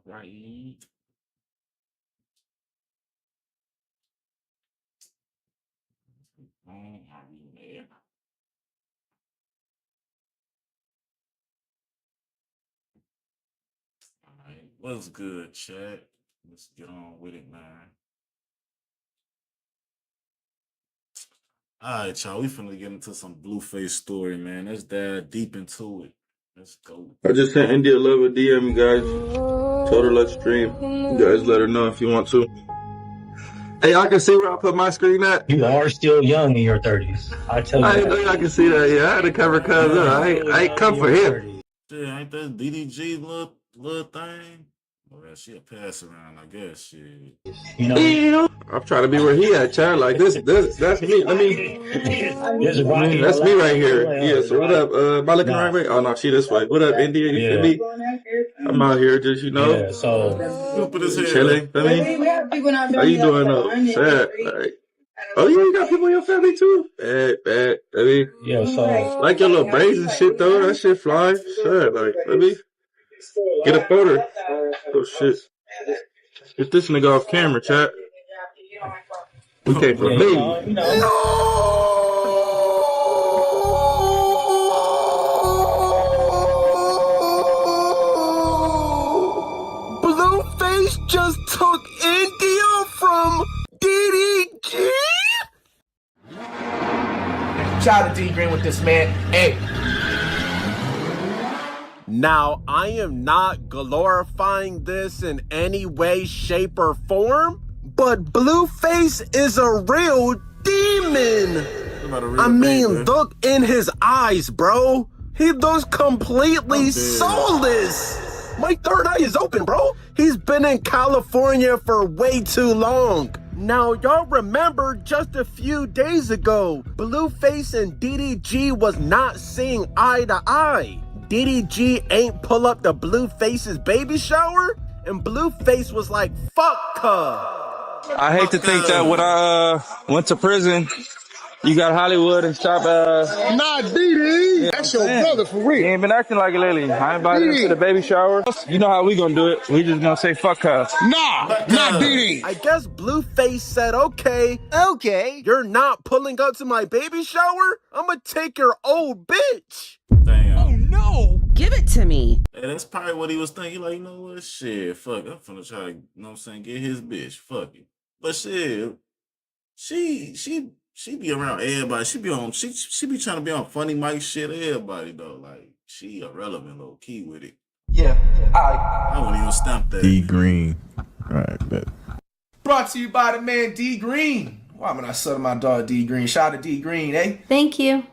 Right. Are you there? All right. What's good, chat? Let's get on with it, man. All right, y'all. We finna get into some Blueface story, man. Let's dive deep into it. Let's go. I just sent India Love a DM, guys. Told her let's stream. You guys let her know if you want to. Hey, I can see where I put my screen at. You are still young in your 30s. I tell you I that. know y'all can see that. Yeah, I had to cover cuz up. I ain't come for him. Shit, ain't that DDG little thing? Well, she a pass around, I guess. Shit. You know, I'm trying to be where he at, Chad. Like this, that's me. That's me right here. Yeah. So what up? Am I looking the right way? Oh no, she this way. What up, India? You feel me? I'm out here just yeah, so Stupid as hell. chilling. Feel me? How you doing though? Sad. Like, oh, you got people in your family too? Bad. I mean, yeah, so like your little braids and shit though. That shit fly. Shit. Like, let me get a photo. Oh shit. Get this nigga off camera, chat. We came from me. Blueface just took India from DDG? Shout out to D Green with this, man. Hey. Now, I am not glorifying this in any way, shape, or form, but Blueface is a real demon. I mean, look in his eyes, bro. He looks completely soulless. My third eye is open, bro. He's been in California for way too long. Now, y'all remember just a few days ago, Blueface and DDG was not seeing eye to eye. DDG ain't pull up the Blueface's baby shower, and Blueface was like, fuck her. I hate to think that when I went to prison, you got Hollywood and shop Nah, DD, that's your brother for He real. ain't been acting like it lately. I invited him to the baby shower. You know how we gonna do it. We just gonna say fuck her. Nah, not DD. I guess Blueface said, okay, you're not pulling up to my baby shower? I'ma take your old bitch. Damn. No. Give it to me. Hey, that's probably what he was thinking. Like, you know what? Shit, fuck. I'm finna try to, you know what I'm saying, get his bitch. Fuck it. But shit, she be around everybody. She be trying to be on funny Mike shit. Everybody though, like she irrelevant low key with it. Yeah, I wouldn't even stamp that. D Green. All right, bet. Brought to you by the man D Green. Why am I selling my dog D Green? Shout out to D Green, eh? Thank you.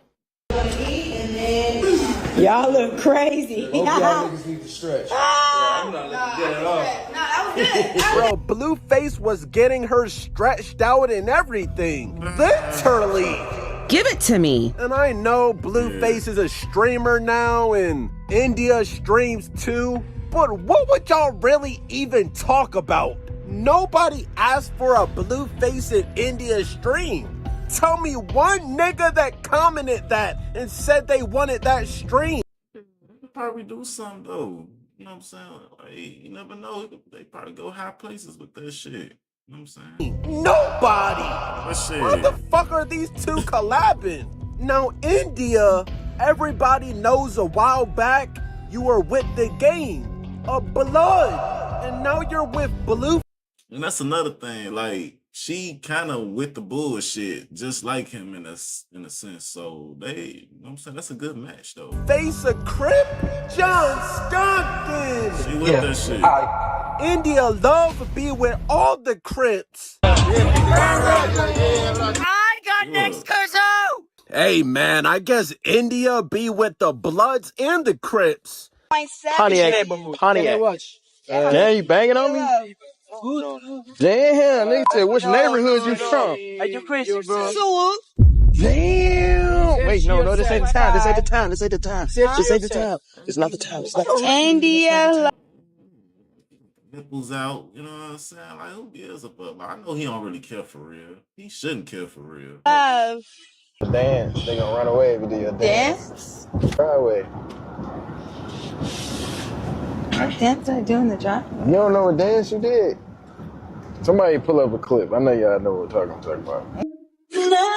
Y'all look crazy. Y'all niggas need to stretch. I'm not letting you get it off. Bro, Blueface was getting her stretched out and everything. Literally. Give it to me. And I know Blueface is a streamer now and India streams too, but what would y'all really even talk about? Nobody asked for a Blueface in India stream. Tell me one nigga that commented that and said they wanted that stream. They could probably do something though. You know what I'm saying? Like, you never know. They probably go high places with that shit. You know what I'm saying? Nobody. But shit. Why the fuck are these two collabing? Now, India, everybody knows a while back you were with the game of Blood, and now you're with Blue. And that's another thing. Like she kind of with the bullshit, just like him in a sense. So they, you know what I'm saying? That's a good match though. Face a Crip, John Stockton. She with that shit. India love be with all the Crips. I got next Kurzo. Hey man, I guess India be with the Bloods and the Crips. Pontiac. Damn, you banging on me? Damn, nigga said, which neighborhood you from? Are you Christian? Damn. Wait, no, this ain't the time. This ain't the time. This ain't the time. This ain't the time. It's not the time. It's not the time. India. Nipples out, you know what I'm saying? Like, who gives a fuck? Like, I know he don't really care for real. He shouldn't care for real. Love. Dance. They gonna run away if you do your dance. Try away. I What dance I do in the drive? You don't know what dance you did? Somebody pull up a clip. I know y'all know what I'm talking about.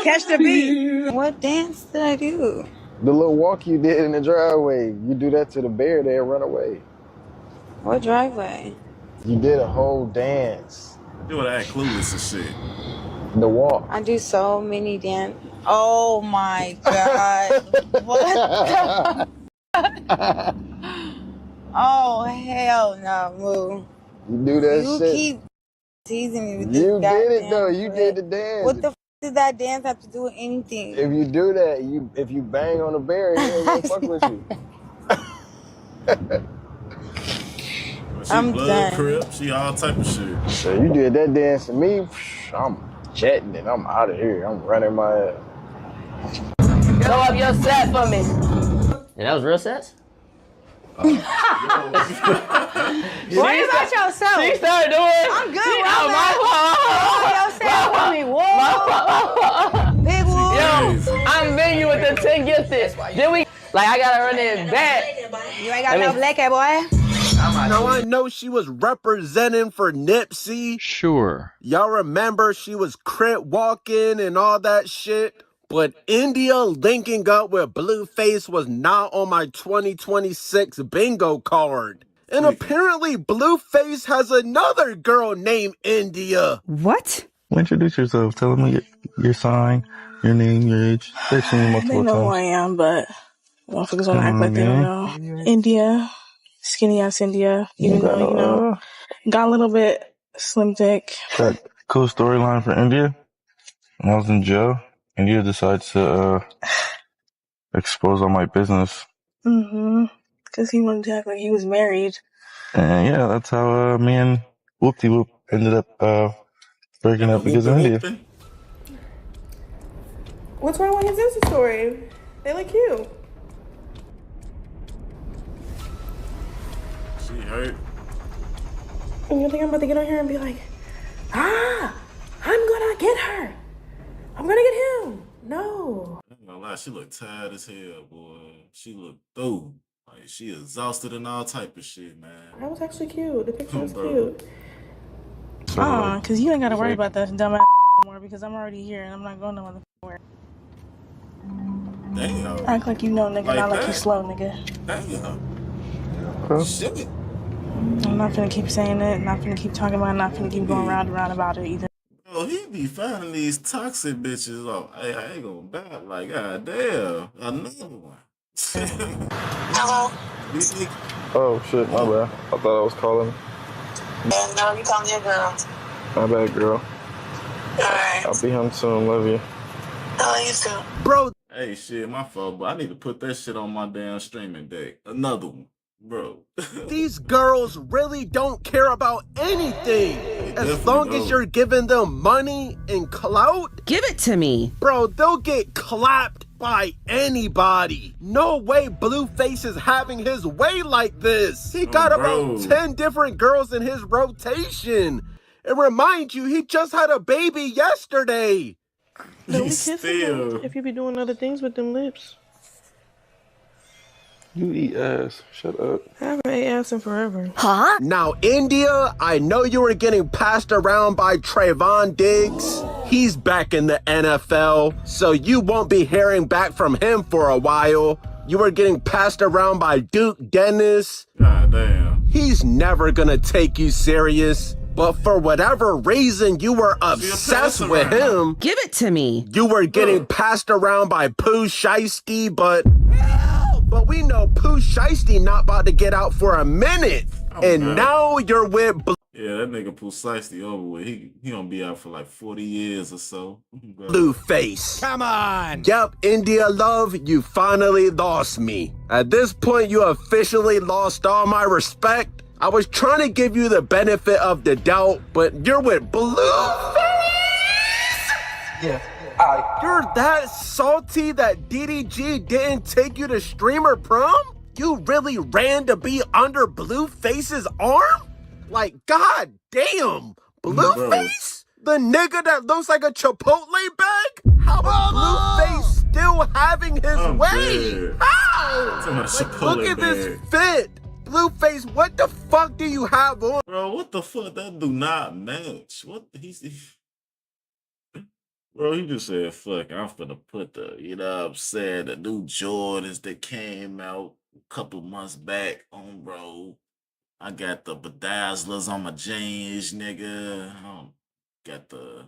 Catch the beat. What dance did I do? The little walk you did in the driveway. You do that to the bear, they'll run away. What driveway? You did a whole dance. You would act clueless and shit. The walk. I do so many dance. Oh my God. What? Oh, hell no, Moo. You do that You shit. keep teasing me with this You did it though. goddamn You clip. did the dance. What the f does that dance have to do with anything? If you do that, if you bang on the bear, he ain't gonna fuck with you. She I'm blood done. crip. She all type of shit. So you did that dance to me, I'm jetting it. I'm out of here. I'm running my ass. Throw up your set for me. And that was real sets? What about yourself? She started doing. I'm good. She, yourself for me. Whoa. Big woo. Yo, I'm big you with the 10 gifted. Then we, like, I gotta run it back. You ain't got no black hair, boy. Now I know she was representing for Nipsey. Sure. Y'all remember she was crip walking and all that shit? But India linking up with Blueface was not on my 2026 bingo card. And apparently Blueface has another girl named India. What? Introduce yourself. Tell them your sign, your name, your age. They've seen you multiple They know who times. I am, but motherfuckers wanna act like they don't know. India, skinny ass India, even though, you know, got a little bit slim dick. Got cool storyline for India. When I was in jail, India decides to expose all my business. Cause he wanted to act like he was married. And yeah, that's how me and Whoop-de-Whoop ended up breaking up because of India. What's wrong with his Insta story? They look cute. She hurt. And you think I'm about to get on here and be like, I'm gonna get her. I'm gonna get him. No. I ain't gonna lie, she look tired as hell, boy. She look through. Like, she exhausted and all type of shit, man. That was actually cute. The picture was Bro. cute. Cause you ain't gotta worry about that dumb ass more because I'm already here and I'm not going no motherfucking Damn. Act like you know, nigga, Like not like you that? slow, nigga. Damn. Shit. I'm not finna keep saying it, not finna keep talking about it, not finna keep going round and round about it either. Bro, he be finding these toxic bitches. Oh, hey, I ain't gonna die. Like, god damn. Another one. Hello? Oh shit, my bad. I thought I was calling. No, you calling your girl. My bad, girl. Alright. I'll be home soon. Love you. I love you too. Bro, Hey, shit, my fault, but I need to put that shit on my damn streaming deck. Another one. Bro. these girls really don't care about anything. As definitely long as don't. you're giving them money and clout, Give it to me. bro, they'll get clapped by anybody. No way Blueface is having his way like this. He got bro. about 10 different girls in his rotation. And remind you, he just had a baby yesterday. Don't be He's kissing still. them if you be doing other things with them lips. You eat ass. Shut up. I haven't ate ass in forever. Huh? Now, India, I know you were getting passed around by Trayvon Diggs. He's back in the NFL, so you won't be hearing back from him for a while. You were getting passed around by Duke Dennis. God damn. He's never gonna take you serious. But for whatever reason you were obsessed with him, Give it to me. you were getting passed around by Pooh Shiesty, but we know Pooh Shiesty not about to get out for a minute. And God. now you're with Yeah, that nigga precisely over with. He gonna be out for like 40 years or so. Blueface. Come on. Yep, India Love, you finally lost me. At this point, you officially lost all my respect. I was trying to give you the benefit of the doubt, but you're with Blueface? Yeah. You're that salty that DDG didn't take you to streamer prom? You really ran to be under Blueface's arm? Like, god damn, Blueface? The nigga that looks like a Chipotle bag? How is Blueface still having his way? dead. How? Talking about Like, Chipotle look at this bag. fit. Blueface, what the fuck do you have on? Bro, what the fuck? That do not match. What Bro, he just said, fuck, I'm finna put the, you know what I'm saying, the new Jordans that came out a couple months back on, bro. I got the bedazzlers on my jeans, nigga. Got the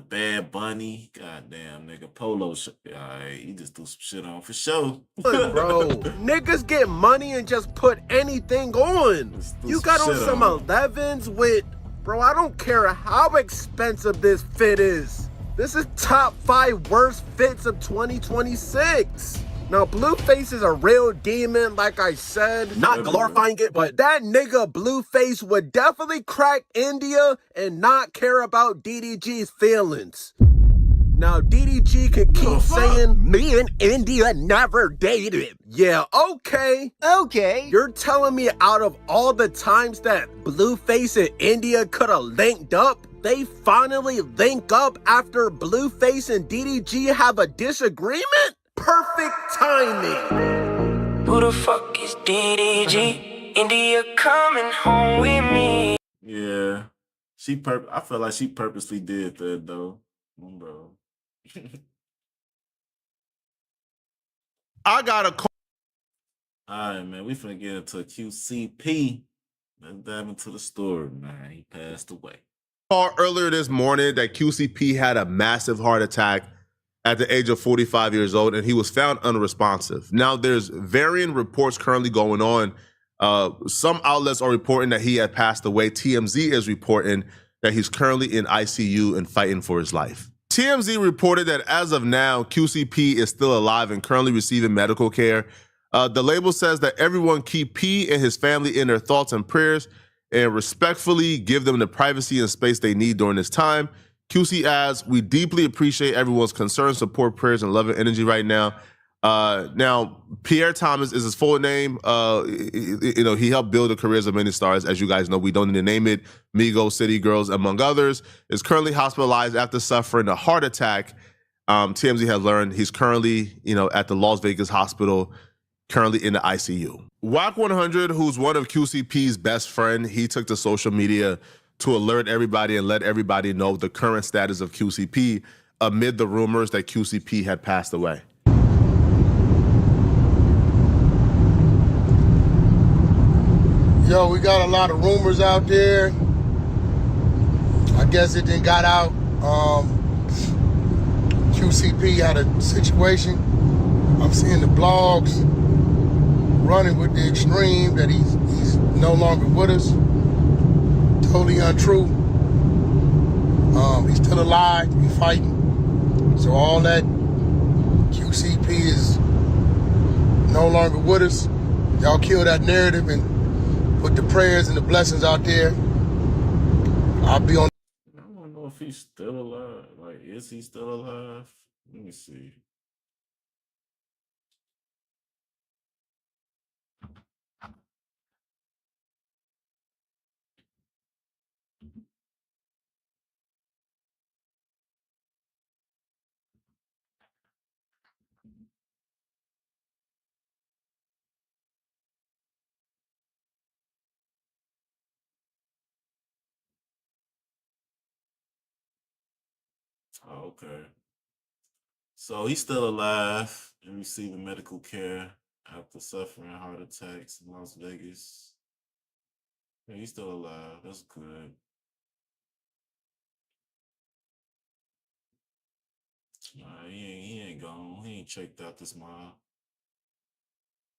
Bad Bunny. Goddamn, nigga, polo shirt. Alright, he just threw some shit on for sure. Bro, niggas get money and just put anything on. You got on some 11s with, bro, I don't care how expensive this fit is. This is top 5 worst fits of 2026. Now, Blueface is a real demon, like I said. Not glorifying it, but that nigga Blueface would definitely crack India and not care about DDG's feelings. Now, DDG can keep saying, me and India never dated. Yeah, okay. Okay. You're telling me out of all the times that Blueface and India could have linked up, they finally link up after Blueface and DDG have a disagreement? Perfect timing. Who the fuck is DDG? India coming home with me. Yeah. I feel like she purposely did that, though. Bro. I got a call. All right, man. We finna get into QCP. Let's dive into the story, man. He passed away. Earlier this morning that QCP had a massive heart attack at the age of 45 years old, and he was found unresponsive. Now, there's varying reports currently going on. Some outlets are reporting that he had passed away. TMZ is reporting that he's currently in ICU and fighting for his life. TMZ reported that as of now, QCP is still alive and currently receiving medical care. The label says that everyone keep P and his family in their thoughts and prayers and respectfully give them the privacy and space they need during this time. QC adds, we deeply appreciate everyone's concern, support, prayers, and love and energy right now. Now, Pierre Thomas is his full name. He helped build the careers of many stars. As you guys know, we don't need to name it. Migos, City Girls, among others, is currently hospitalized after suffering a heart attack. TMZ has learned he's currently, at the Las Vegas hospital, currently in the ICU. Wack 100, who's one of QCP's best friend, he took to social media to alert everybody and let everybody know the current status of QCP amid the rumors that QCP had passed away. Yo, we got a lot of rumors out there. I guess it didn't got out. QCP had a situation. I'm seeing the blogs running with the extreme that he's no longer with us. Totally untrue. He's still alive, he's fighting. So all that QCP is no longer with us. Y'all kill that narrative and put the prayers and the blessings out there. I'll be on. I don't know if he's still alive. Like, is he still alive? Let me see. Oh, okay. So he's still alive and receiving medical care after suffering heart attacks in Las Vegas. Yeah, he's still alive. That's good. Nah, he ain't gone. He ain't checked out this mob.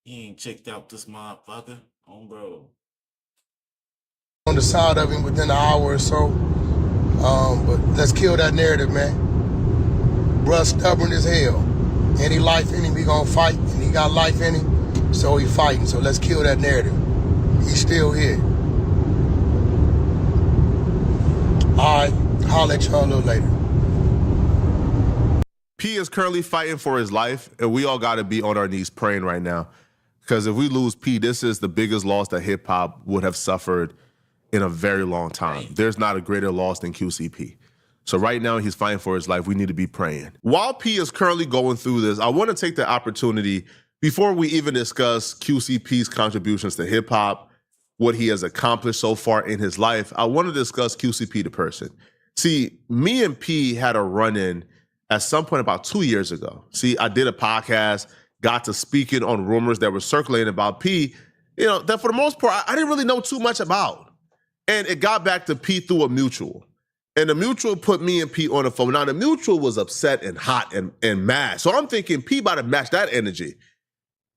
He ain't checked out this motherfucker. Oh, bro. On the side of him within an hour or so. But let's kill that narrative, man. Bruh stubborn as hell. Any life in him, he gonna fight. And he got life in him, so he fighting. So let's kill that narrative. He's still here. All right, holler at y'all a little later. P is currently fighting for his life, and we all gotta be on our knees praying right now. Because if we lose P, this is the biggest loss that hip hop would have suffered in a very long time. There's not a greater loss than QCP. So right now he's fighting for his life. We need to be praying. While P is currently going through this, I want to take the opportunity before we even discuss QCP's contributions to hip hop, what he has accomplished so far in his life, I want to discuss QCP the person. See, me and P had a run-in at some point about 2 years ago. See, I did a podcast, got to speaking on rumors that were circulating about P, that for the most part, I didn't really know too much about. And it got back to P through a mutual. And the mutual put me and P on the phone. Now, the mutual was upset and hot and mad. So I'm thinking P about to match that energy.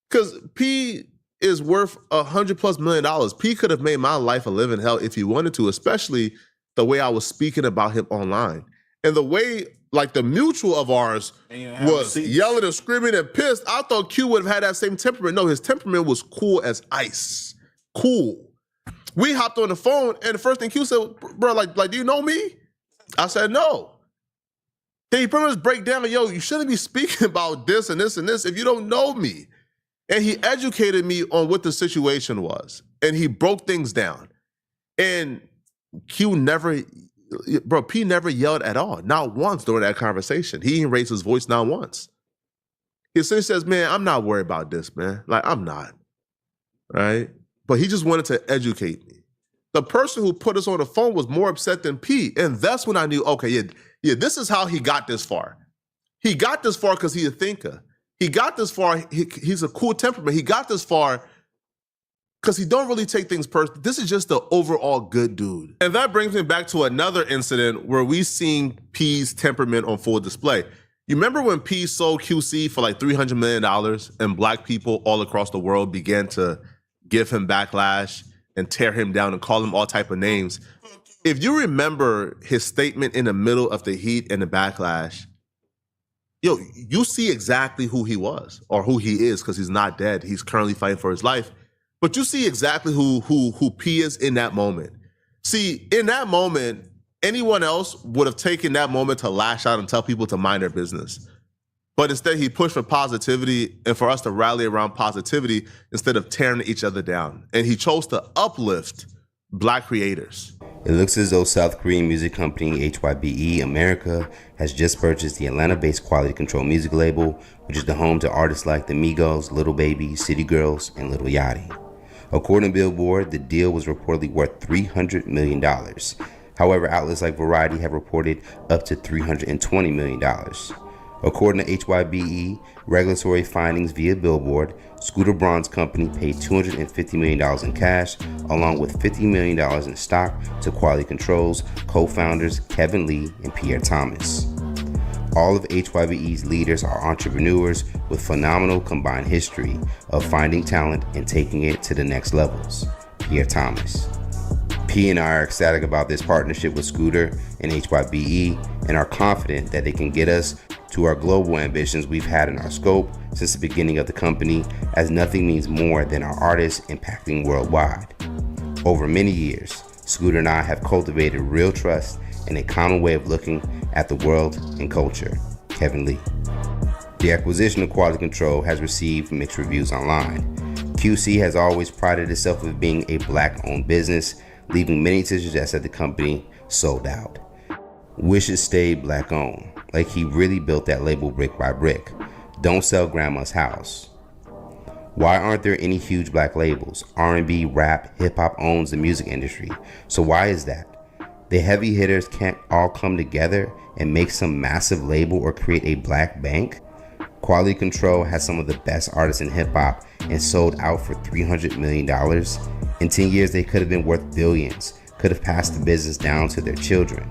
Because P is worth $100+ million. P could have made my life a living hell if he wanted to, especially the way I was speaking about him online. And the way, like, the mutual of ours was yelling and screaming and pissed, I thought Q would have had that same temperament. No, his temperament was cool as ice. Cool. We hopped on the phone, and the first thing Q said, bro, like, do you know me? I said, no. Then he pretty much break down, like, yo, you shouldn't be speaking about this and this and this if you don't know me. And he educated me on what the situation was. And he broke things down. And P never yelled at all. Not once during that conversation. He didn't raise his voice not once. He essentially says, man, I'm not worried about this, man. Like, I'm not. Right? But he just wanted to educate me. The person who put us on the phone was more upset than P. And that's when I knew, okay, yeah, this is how he got this far. He got this far because he's a thinker. He got this far, he's a cool temperament. He got this far because he don't really take things personally. This is just the overall good dude. And that brings me back to another incident where we seen P's temperament on full display. You remember when P sold QC for like $300 million and black people all across the world began to give him backlash and tear him down and call him all type of names? If you remember his statement in the middle of the heat and the backlash, yo, you see exactly who he was or who he is because he's not dead. He's currently fighting for his life. But you see exactly who P is in that moment. See, in that moment, anyone else would have taken that moment to lash out and tell people to mind their business. But instead, he pushed for positivity and for us to rally around positivity instead of tearing each other down. And he chose to uplift black creators. It looks as though South Korean music company HYBE America has just purchased the Atlanta-based Quality Control music label, which is the home to artists like the Migos, Little Baby, City Girls, and Lil Yachty. According to Billboard, the deal was reportedly worth $300 million. However, outlets like Variety have reported up to $320 million. According to HYBE regulatory findings via Billboard, Scooter Braun's company paid $250 million in cash, along with $50 million in stock to Quality Control's co-founders Kevin Lee and Pierre Thomas. All of HYBE's leaders are entrepreneurs with phenomenal combined history of finding talent and taking it to the next levels. Pierre Thomas. P and I are ecstatic about this partnership with Scooter and HYBE and are confident that they can get us to our global ambitions we've had in our scope since the beginning of the company, as nothing means more than our artists impacting worldwide. Over many years, Scooter and I have cultivated real trust and a common way of looking at the world and culture. Kevin Lee. The acquisition of Quality Control has received mixed reviews online. QC has always prided itself of being a black-owned business, leaving many to suggest that the company sold out. Wish it stayed black-owned, like he really built that label brick by brick. Don't sell grandma's house. Why aren't there any huge black labels? R&B, rap, hip-hop owns the music industry. So why is that? The heavy hitters can't all come together and make some massive label or create a black bank? Quality Control has some of the best artists in hip-hop and sold out for $300 million. In 10 years, they could have been worth billions, could have passed the business down to their children.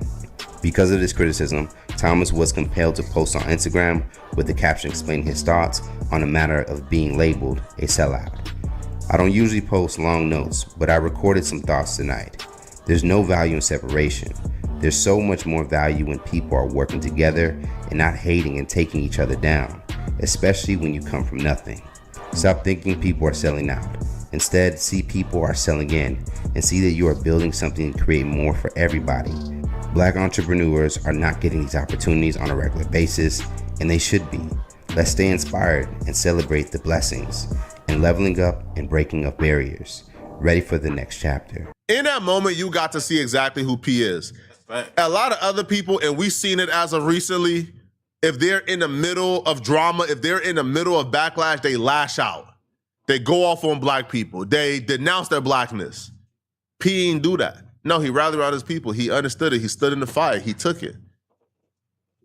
Because of this criticism, Thomas was compelled to post on Instagram with the caption explaining his thoughts on the matter of being labeled a sellout. I don't usually post long notes, but I recorded some thoughts tonight. There's no value in separation. There's so much more value when people are working together and not hating and taking each other down, especially when you come from nothing. Stop thinking people are selling out. Instead, see people are selling in and see that you are building something to create more for everybody. Black entrepreneurs are not getting these opportunities on a regular basis, and they should be. Let's stay inspired and celebrate the blessings and leveling up and breaking up barriers. Ready for the next chapter. In that moment, you got to see exactly who P is. A lot of other people, and we've seen it as of recently, if they're in the middle of drama, if they're in the middle of backlash, they lash out. They go off on black people. They denounce their blackness. P didn't do that. No, he rallied around his people. He understood it. He stood in the fight. He took it.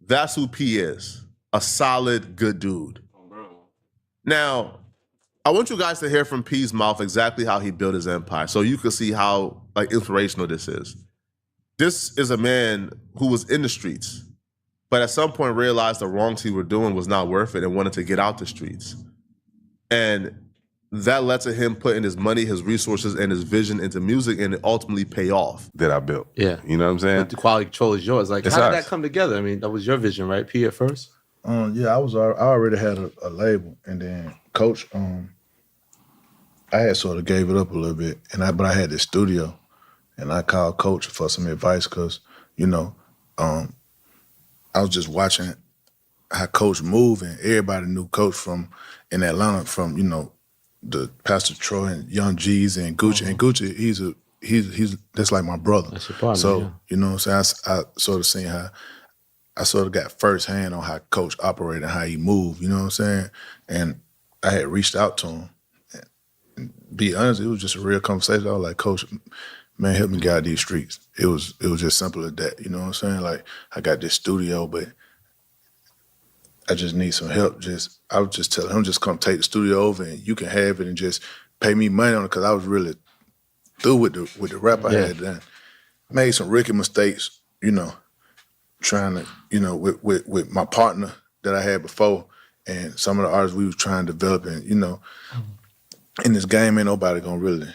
That's who P is. A solid, good dude. Now, I want you guys to hear from P's mouth exactly how he built his empire so you can see how inspirational this is. This is a man who was in the streets, but at some point realized the wrongs he was doing was not worth it and wanted to get out the streets. And that led to him putting his money, his resources, and his vision into music, and it ultimately pay off. That I built. Yeah. You know what I'm saying? But the quality control is yours. Like, It's how did ours. that come together? I mean, that was your vision, right, P, at first? Yeah, I already had a label, and then Coach, I had sort of gave it up a little bit, but I had this studio, and I called Coach for some advice because, I was just watching how Coach moved, and everybody knew Coach in Atlanta from, the Pastor Troy and Young G's and Gucci. And Gucci, he's that's like my brother. That's your partner, so, yeah. you know what I'm saying? I sort of seen how I sort of got firsthand on how Coach operated and how he moved, you know what I'm saying? And I had reached out to him. And be honest, it was just a real conversation. I was like, Coach, man, help me get out of these streets. It was just simple as that, you know what I'm saying? Like, I got this studio, but I just need some help. I was just telling him, just come take the studio over and you can have it and just pay me money on it because I was really through with the rap I had done. Made some rookie mistakes, trying to, with my partner that I had before and some of the artists we was trying to develop. And, in this game, ain't nobody gonna really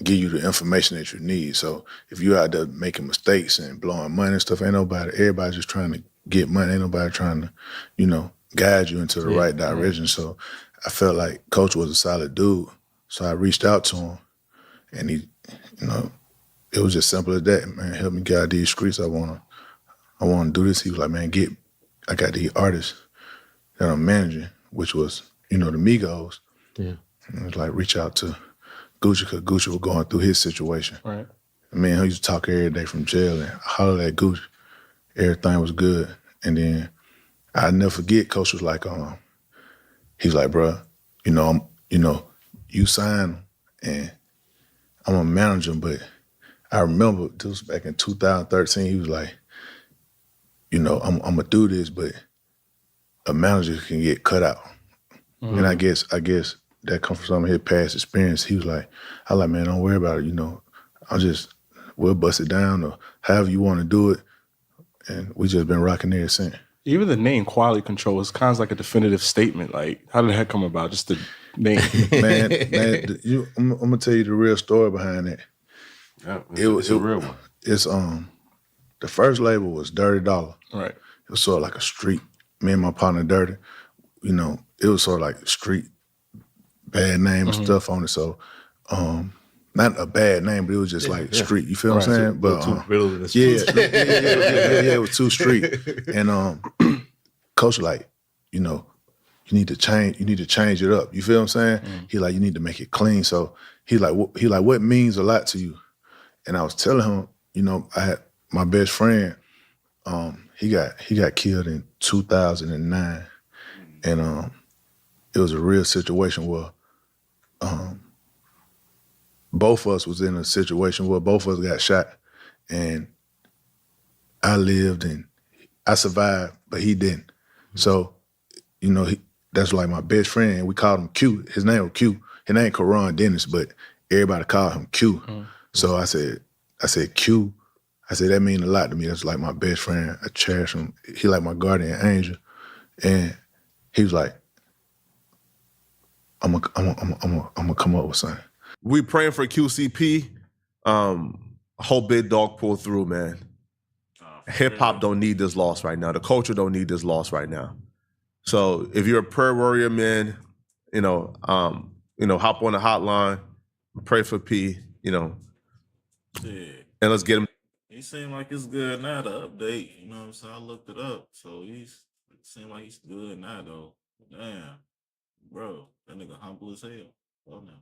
give you the information that you need. So if you out there making mistakes and blowing money and stuff, everybody's just trying to get money. Ain't nobody trying to, guide you into the right direction. So I felt like Coach was a solid dude. So I reached out to him and he, it was just simple as that, man, help me get out of these streets. I wanna do this. He was like, man, I got these artists that I'm managing, which was, the Migos. Yeah. And it was like, reach out to Gucci, because Gucci was going through his situation. Right. I mean, he used to talk every day from jail and holler at Gucci. Everything was good. And then I'll never forget, Coach was like, he's like, bro, you signed him and I'm gonna manage him, but I remember this was back in 2013, he was like, I'm gonna do this, but a manager can get cut out. Mm-hmm. And I guess that comes from some of his past experience. He was like, man, don't worry about it, we'll bust it down or however you want to do it. And we just been rocking there since. Even the name Quality Control is kind of like a definitive statement. Like, how did that come about? Just the name. man, I'm gonna tell you the real story behind that. Yeah, it's a real one. It's the first label was Dirty Dollar. Right. It was sort of like a street. Me and my partner Dirty, it was sort of like a street bad name and stuff on it. So not a bad name, but it was just like street. You feel what I'm saying? But it was too street. And Coach like, you need to change it up. You feel what I'm saying? He like, you need to make it clean. So he like, what means a lot to you? And I was telling him, I had my best friend. He got killed in 2009, and it was a real situation where both of us was in a situation where both of us got shot, and I lived and I survived, but he didn't. So, that's like my best friend. We called him Q. His name was Q. His name Karan Dennis, but everybody called him Q. So I said, Q. I said, that mean a lot to me. That's like my best friend. I cherish him. He like my guardian angel. And he was like, I'm gonna come up with something. We praying for QCP. Hope Big Dog pull through, man. Hip hop don't need this loss right now. The culture don't need this loss right now. So if you're a prayer warrior, man, hop on the hotline, pray for P, Yeah. and let's get him. He seemed like it's good now, the update. You know what I'm saying? I looked it up. So it seemed like he's good now, though. Damn. Bro, that nigga humble as hell. Oh, no.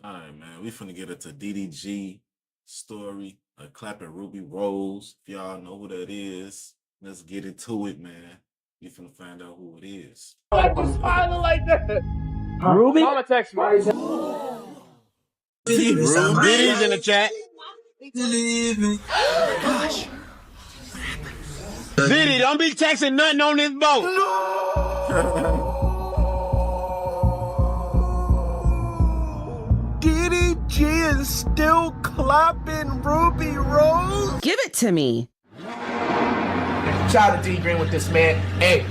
All right, man. We finna get it to DDG story, clapping Ruby Rose. If y'all know who that is, let's get into it, man. You finna find out who it is. Like was smiling like that. Ruby? Mama text me. Diddy's in the chat. Gosh. Diddy, don't be texting nothing on this boat. DDG is still clapping Ruby Rose? Give it to me. Shout out to D Green with this, man. Hey.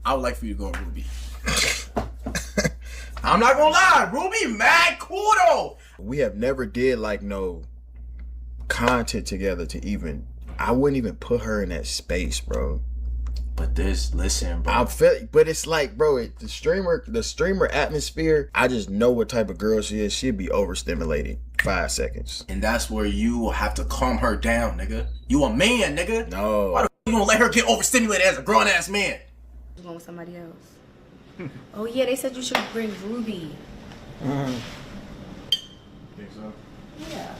I would like for you to go Ruby. I'm not gonna lie, Ruby mad cool though. We have never did like no content together to even, I wouldn't even put her in that space, bro. But this, listen, bro. I feel, but it's like, bro, the streamer atmosphere, I just know what type of girl she is. She'd be overstimulated 5 seconds. And that's where you will have to calm her down, nigga. You a man, nigga. No. Why you gonna let her get overstimulated as a grown ass man? Going with somebody else. Oh yeah, they said you should bring Ruby. Think so? Yeah.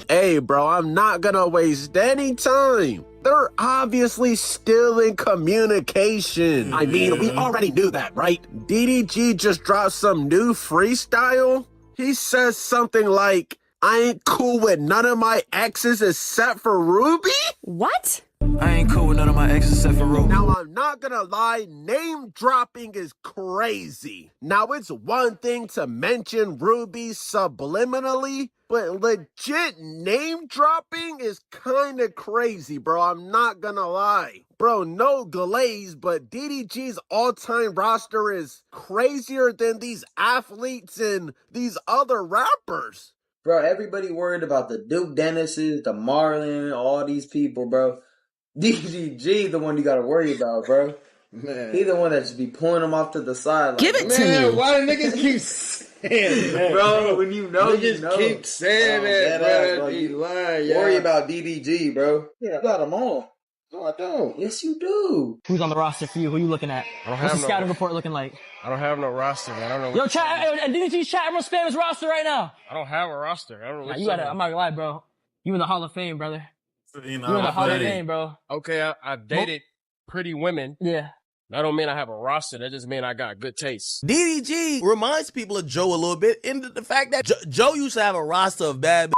Hey, bro, I'm not gonna waste any time. They're obviously still in communication. I mean, we already knew that, right? DDG just dropped some new freestyle. He says something like, I ain't cool with none of my exes except for Ruby? What? I ain't cool with none of my exes except for Ruby. Now, I'm not gonna lie, name dropping is crazy. Now, it's one thing to mention Ruby subliminally, but legit name dropping is kind of crazy, bro. I'm not gonna lie. Bro, no glaze, but DDG's all-time roster is crazier than these athletes and these other rappers. Bro, everybody worried about the Duke Dennis's, the Marlon, all these people, bro. DDG, the one you gotta worry about, bro. Man. He the one that should be pulling them off to the side. Like, give it to me. Why the niggas keep saying that, bro? When you know, niggas you know. keep saying that, bro. You lying, yeah. Worry about DDG, bro. Yeah, I got them all. No, I don't. Yes, you do. Who's on the roster for you? Who you looking at? What's the scouting report looking like? I don't have no roster, man. I don't know. Yo, chat, DDG's chat, everyone's spam his roster right now. I don't have a roster. I don't know. Nah, you gotta, I'm not gonna lie, bro. You in the Hall of Fame, brother. You in the Hall of Fame, bro. Okay, I've dated pretty women. Yeah. That don't mean I have a roster. That just mean I got good taste. DDG reminds people of Joe a little bit in the fact that Joe used to have a roster of bad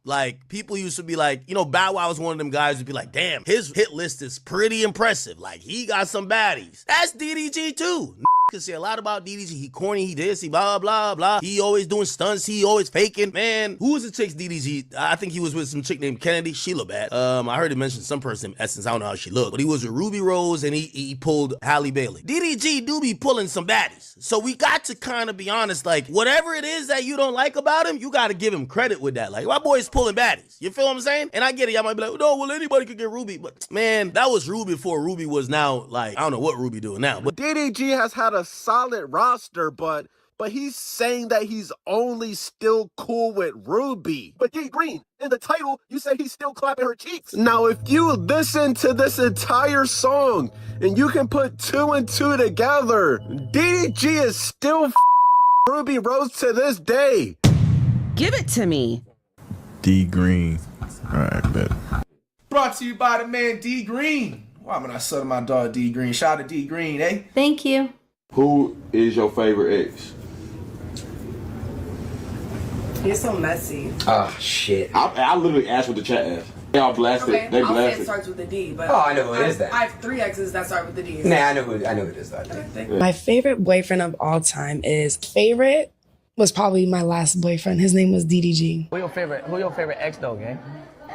like, people used to be like, you know, Bow Wow was one of them guys who'd be like, damn, his hit list is pretty impressive. Like, he got some baddies. That's DDG too. Can say a lot about DDG. He corny, he this, he blah, blah, blah. He always doing stunts, he always faking. Man, who was the chick's DDG? I think he was with some chick named Kennedy. She looked bad. I heard him mention some person in Essence. I don't know how she looked. But he was with Ruby Rose and he pulled Halle Bailey. DDG do be pulling some baddies. So we got to kind of be honest, like, whatever it is that you don't like about him, you got to give him credit with that. Like, my boy's pulling baddies. You feel what I'm saying? And I get it. Y'all might be like, no, well, anybody could get Ruby. But, man, that was Ruby before Ruby was now, like, I don't know what Ruby doing now. But DDG has had a solid roster, but he's saying that he's only still cool with Ruby. But D Green, in the title, you say he's still clapping her cheeks. Now, if you listen to this entire song and you can put 2 and 2 together, DDG is still Ruby Rose to this day. Give it to me. D Green. All right, bet. Brought to you by the man D Green. Why am I selling my dog D Green? Shout out to D Green, eh? Thank you. Who is your favorite ex? You're so messy. Ah, shit. I literally asked what the chat asked. They all blasted. Okay, They I'll say it blasted. starts with a D, but Oh, I know who it is then. I have 3 exes that start with a D. Nah, I know who it is that. Yeah. My favorite boyfriend of all time was probably my last boyfriend. His name was DDG. Who your favorite ex though, gang?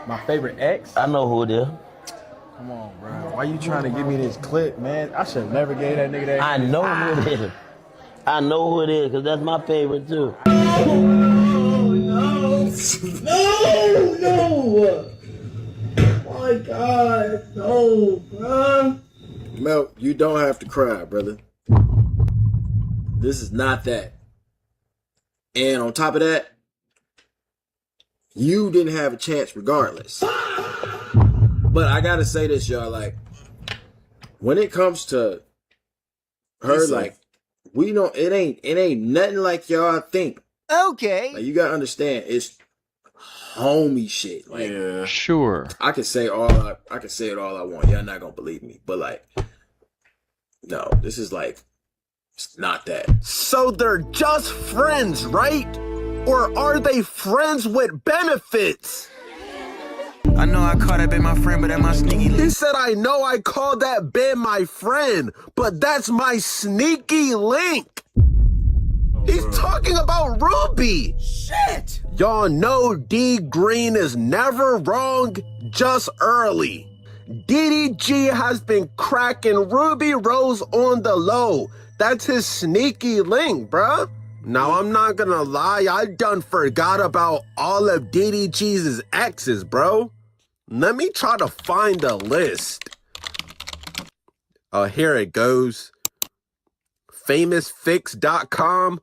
My favorite ex? I know who it is. Come on, bro. Why you trying to give me this clip, man? I should have never gave that nigga that. I know who it is. I know who it is, because that's my favorite too. No! My God, no, bro. Mel, you don't have to cry, brother. This is not that. And on top of that, you didn't have a chance regardless. But I gotta say this, y'all, like, when it comes to her, like, we don't, it ain't nothing like y'all think. Okay. Like, you gotta understand, it's homie shit. Like, Yeah. Sure. I can say it all I want. Y'all not gonna believe me, but like, no, this is like, it's not that. So they're just friends, right? Or are they friends with benefits? I know I called that been my friend, but that my sneaky link. He said, I know I called that Ben my friend, but that's my sneaky link. He's talking about Ruby. Shit. Y'all know D Green is never wrong, just early. DDG has been cracking Ruby Rose on the low. That's his sneaky link, bruh. Now, I'm not gonna lie, I done forgot about all of DDG's exes, bro. Let me try to find a list. Oh, here it goes. Famousfix.com.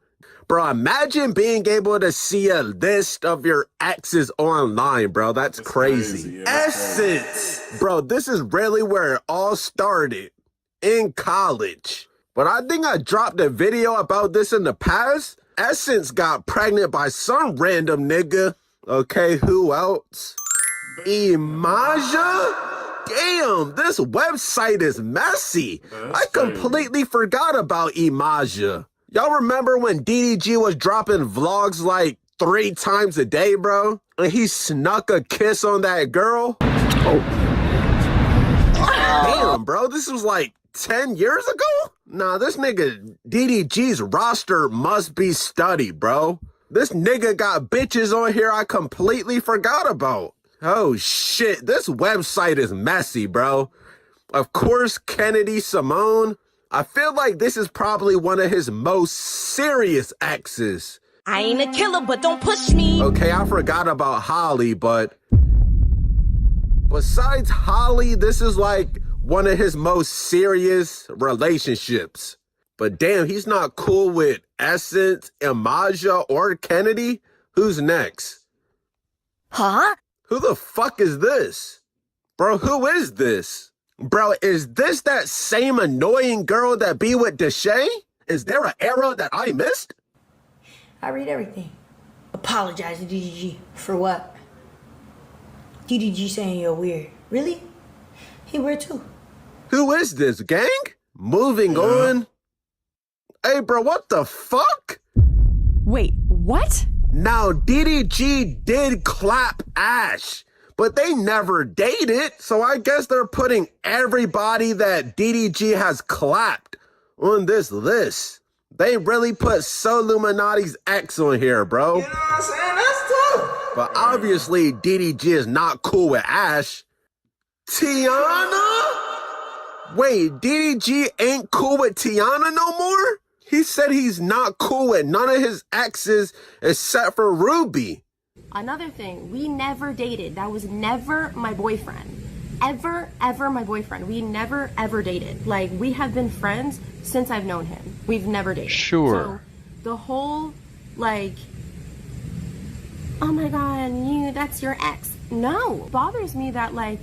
Bro, imagine being able to see a list of your exes online, bro. That's crazy. Yeah, Essence. Bro, this is really where it all started. In college. But I think I dropped a video about this in the past. Essence got pregnant by some random nigga. Okay, who else? Imaja? Damn, this website is messy. I completely forgot about Imaja. Y'all remember when DDG was dropping vlogs like 3 times a day, bro? And he snuck a kiss on that girl? Damn, bro, this was like 10 years ago? Nah, this nigga DDG's roster must be studied, bro. This nigga got bitches on here I completely forgot about. Oh shit, this website is messy, bro. Of course, Kennedy Simone. I feel like this is probably one of his most serious exes. I ain't a killer, but don't push me. Okay, I forgot about Holly, but besides Holly, this is like one of his most serious relationships. But damn, he's not cool with Essence, Imaja, or Kennedy. Who's next? Huh? Who the fuck is this? Bro, who is this? Bro, is this that same annoying girl that be with Deshae? Is there an era that I missed? I read everything. Apologize to DDG. For what? DDG saying you're weird. Really? He weird too. Who is this, gang? Moving on. Hey, bro, what the fuck? Wait, what? Now, DDG did clap Ash, but they never dated, so I guess they're putting everybody that DDG has clapped on this list. They really put Soluminati's ex on here, bro. You know what I'm saying? That's tough. But obviously, DDG is not cool with Ash. Tiana? Wait, DDG ain't cool with Tiana no more? He said he's not cool with none of his exes except for Ruby. Another thing, we never dated. That was never my boyfriend. Ever my boyfriend. We never, ever dated. Like, we have been friends since I've known him. We've never dated. Sure. So, the whole, like, oh my God, that's your ex. No. It bothers me that, like,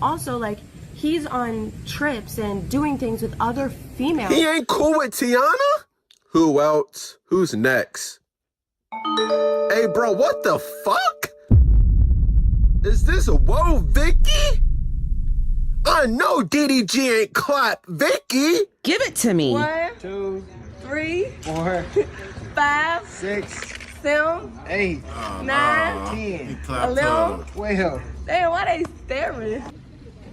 also, like, he's on trips and doing things with other females. He ain't cool with Tiana? Who else? Who's next? Hey, bro, what the fuck? Is this Whoa Vicky? I know DDG ain't clap Vicky. Give it to me. 1, 2, 3, 4, 5, 6, 7, 8, 9, 10, 11, 12. Damn, why they staring?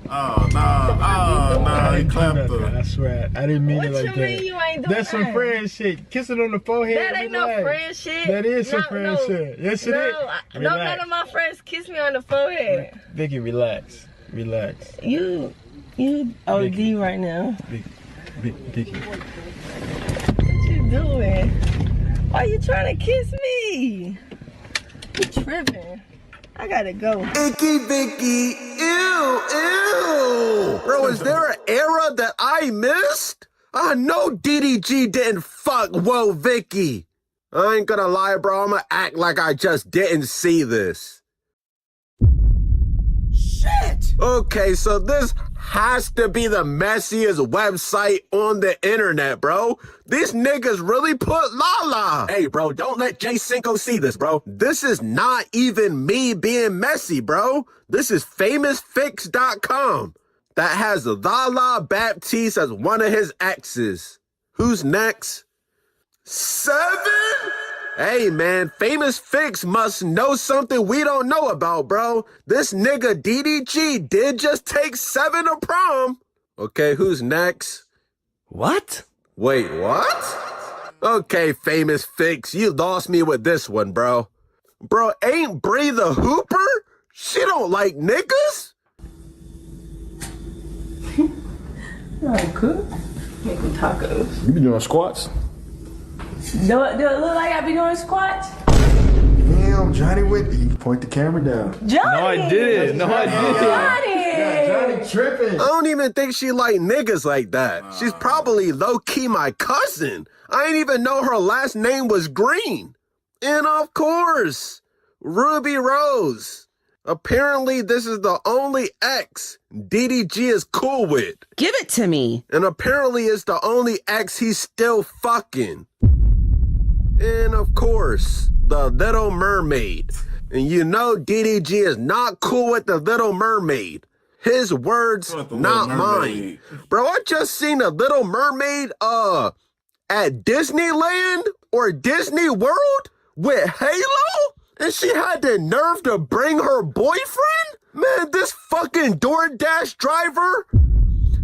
Oh, no, he clapped her. I swear, I didn't mean it like What you mean that. you ain't doing That's some that? friend shit. Kissing on the forehead. That ain't no friend shit. That is some friend no, shit. Yes, it is. No, none of my friends kiss me on the forehead. Vicky, relax. Relax. You OD Vicky. right now. Vicky. What you doing? Why you trying to kiss me? You tripping. I gotta go. Icky Vicky, ew. Bro, is there an era that I missed? I know DDG didn't fuck Whoa Vicky. I ain't gonna lie, bro. I'm gonna act like I just didn't see this. Shit. Shit! Okay, so this has to be the messiest website on the internet, bro. These niggas really put Lala. Hey, bro, don't let Jay Cinco see this, bro. This is not even me being messy, bro. This is famousfix.com that has Lala Baptiste as one of his exes. Who's next? 7? Hey, man, Famous Fix must know something we don't know about, bro. This nigga DDG did just take 7 to prom. Okay, who's next? What? Wait, what? Okay, Famous Fix, you lost me with this one, bro. Bro, ain't Bree the Hooper? She don't like niggas? You know how to cook? Making tacos. You be doing squats? Do it look like I be doing squats? Damn, Johnny went. You point the camera down. Johnny! No, I didn't. No, I didn't. Johnny! Yeah, Johnny tripping. I don't even think she like niggas like that. She's probably low-key my cousin. I ain't even know her last name was Green. And of course, Ruby Rose. Apparently, this is the only ex DDG is cool with. Give it to me. And apparently, it's the only ex he's still fucking. And of course, the Little Mermaid. And you know DDG is not cool with the Little Mermaid. His words, not mine. Bro, I just seen a Little Mermaid at Disneyland or Disney World with Halo? And she had the nerve to bring her boyfriend? Man, this fucking DoorDash driver,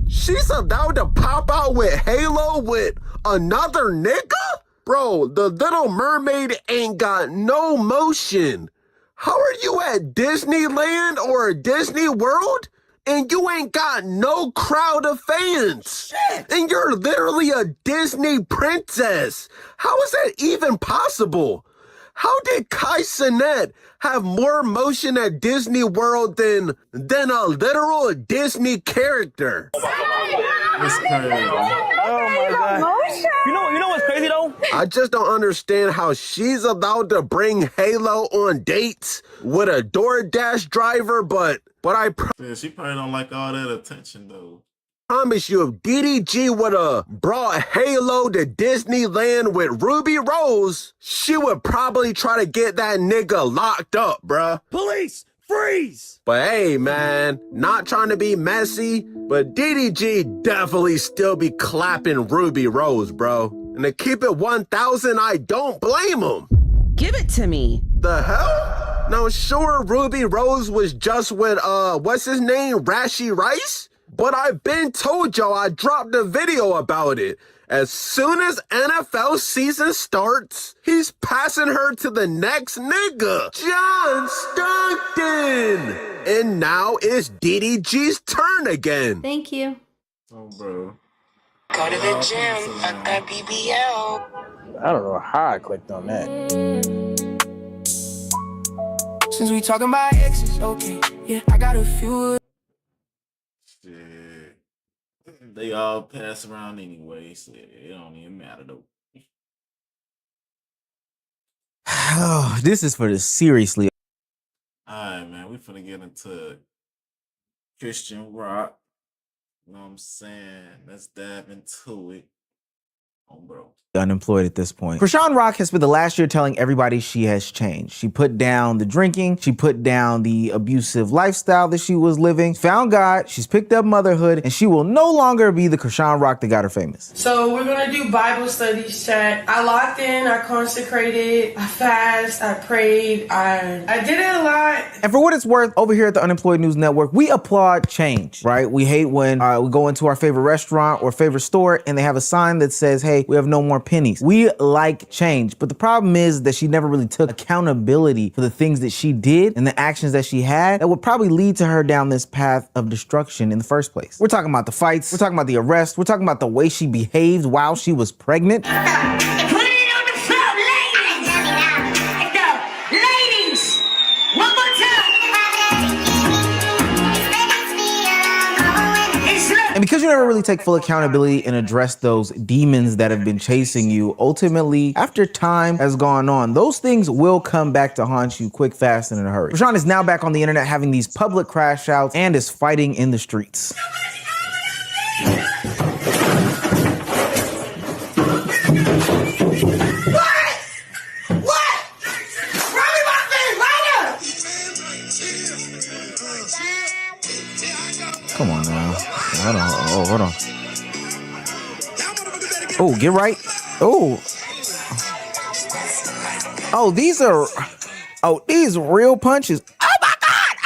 she's allowed to pop out with Halo with another nigga? Bro, the Little Mermaid ain't got no motion. How are you at Disneyland or Disney World and you ain't got no crowd of fans? Shit! And you're literally a Disney princess. How is that even possible? How did Kai Cenat have more motion at Disney World than a literal Disney character? It's crazy. Oh my God. You know what's crazy though? I just don't understand how she's allowed to bring Halo on dates with a DoorDash driver, but I Yeah, she probably don't like all that attention though. promise you, if DDG would have brought Halo to Disneyland with Ruby Rose, she would probably try to get that nigga locked up, bruh. Police, freeze! But hey, man, not trying to be messy, but DDG definitely still be clapping Ruby Rose, bro. And to keep it 1,000, I don't blame him. Give it to me. The hell? Now, sure, Ruby Rose was just with, what's his name, Rashie Rice? But I've been told y'all I dropped a video about it. As soon as NFL season starts, he's passing her to the next nigga, John Stockton. And now it's DDG's turn again. Thank you. Oh, bro. Go to the gym, fuck that BBL. I don't know how I clicked on that. Since we talking about exes, okay, yeah, I got a few. Shit. They all pass around anyway, so it don't even matter though. Oh, this is for the seriously. Alright, man, we finna get into Christian rock. You know what I'm saying? Let's dive into it. Oh, bro. Unemployed at this point. Chrisean Rock has spent the last year telling everybody she has changed. She put down the drinking. She put down the abusive lifestyle that she was living. Found God. She's picked up motherhood. And she will no longer be the Chrisean Rock that got her famous. So we're going to do Bible studies, chat. I locked in, I consecrated, I fast, I prayed, I did it a lot. And for what it's worth, over here at the Unemployed News Network, we applaud change, right? We hate when we go into our favorite restaurant or favorite store and they have a sign that says, hey, we have no more pennies. We like change, but the problem is that she never really took accountability for the things that she did and the actions that she had that would probably lead to her down this path of destruction in the first place. We're talking about the fights, we're talking about the arrest, we're talking about the way she behaved while she was pregnant. Put it on the floor, ladies! Let's go. Ladies! One more time! And because you never really take full accountability and address those demons that have been chasing you, ultimately, after time has gone on, those things will come back to haunt you quick, fast, and in a hurry. Chrisean is now back on the internet having these public crash outs and is fighting in the streets. Come on now. Hold on. Oh, hold on. Oh, get right. Oh. Oh, these are real punches. Oh my God,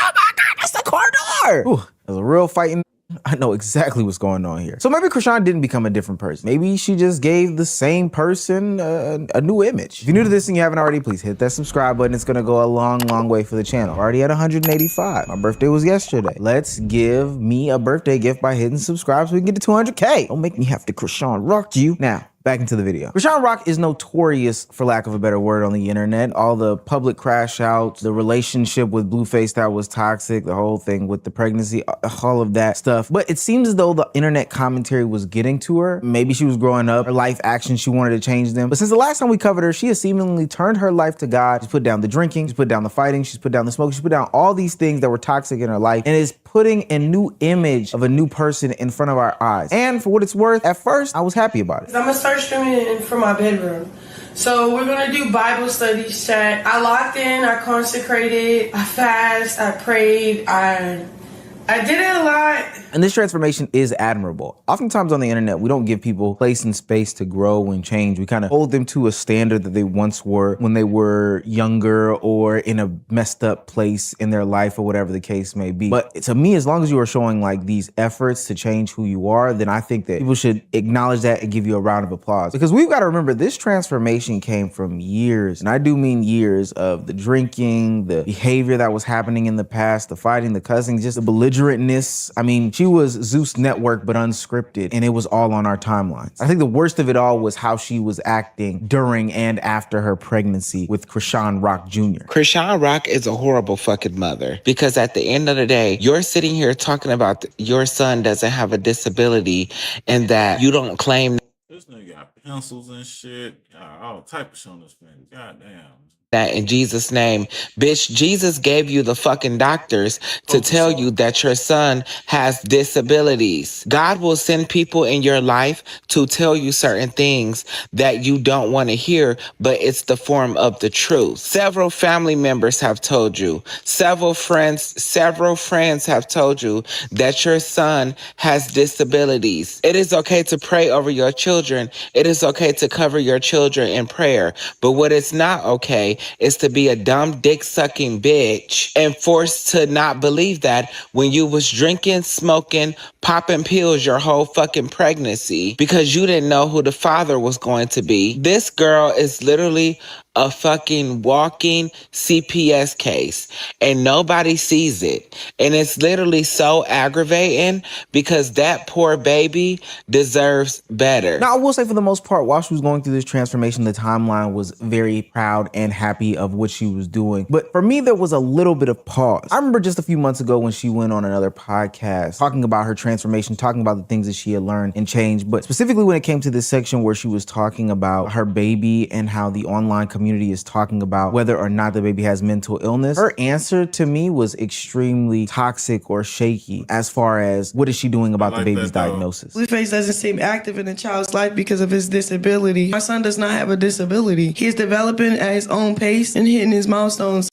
that's the car door. Ooh, there's a real fighting. I know exactly what's going on here. So maybe Chrisean didn't become a different person. Maybe she just gave the same person a new image. If you're new to this and you haven't already, please hit that subscribe button. It's gonna go a long, long way for the channel. We're already at 185. My birthday was yesterday. Let's give me a birthday gift by hitting subscribe so we can get to 200K. Don't make me have to Chrisean rock you. Now, back into the video. Chrisean Rock is notorious, for lack of a better word, on the internet. All the public crash outs, the relationship with Blueface that was toxic, the whole thing with the pregnancy, all of that stuff. But it seems as though the internet commentary was getting to her. Maybe she was growing up, her life actions, she wanted to change them. But since the last time we covered her, she has seemingly turned her life to God. She's put down the drinking, she's put down the fighting, she's put down the smoke, she's put down all these things that were toxic in her life and is putting a new image of a new person in front of our eyes. And for what it's worth, at first, I was happy about it. I'm gonna start streaming from my bedroom. So we're gonna do Bible studies, chat. I locked in, I consecrated, I fast, I prayed, I did it a lot. And this transformation is admirable. Oftentimes on the internet, we don't give people place and space to grow and change. We kind of hold them to a standard that they once were when they were younger or in a messed up place in their life or whatever the case may be. But to me, as long as you are showing like these efforts to change who you are, then I think that people should acknowledge that and give you a round of applause. Because we've got to remember this transformation came from years, and I do mean years, of the drinking, the behavior that was happening in the past, the fighting, the cussing, just the belligerentness. I mean, she was Zeus Network, but unscripted, and it was all on our timelines. I think the worst of it all was how she was acting during and after her pregnancy with Chrisean Rock Jr. Chrisean Rock is a horrible fucking mother, because at the end of the day, you're sitting here talking about your son doesn't have a disability and that you don't claim This nigga got pencils and shit. All type of shit on his finger. Goddamn. that in Jesus' name. Bitch, Jesus gave you the fucking doctors to tell you that your son has disabilities. God will send people in your life to tell you certain things that you don't want to hear, but it's the form of the truth. Several family members have told you, several friends have told you that your son has disabilities. It is okay to pray over your children. It is okay to cover your children in prayer. But what is not okay is to be a dumb dick sucking bitch and forced to not believe that when you was drinking, smoking, popping pills your whole fucking pregnancy because you didn't know who the father was going to be. This girl is literally a fucking walking CPS case and nobody sees it. And it's literally so aggravating because that poor baby deserves better. Now, I will say for the most part, while she was going through this transformation, the timeline was very proud and happy of what she was doing. But for me, there was a little bit of pause. I remember just a few months ago when she went on another podcast talking about her transformation, talking about the things that she had learned and changed. But specifically when it came to this section where she was talking about her baby and how the online community is talking about whether or not the baby has mental illness, her answer to me was extremely toxic or shaky as far as what is she doing about the baby's diagnosis. Blueface doesn't seem active in the child's life because of his disability. My son does not have a disability. He is developing at his own pace and hitting his milestones.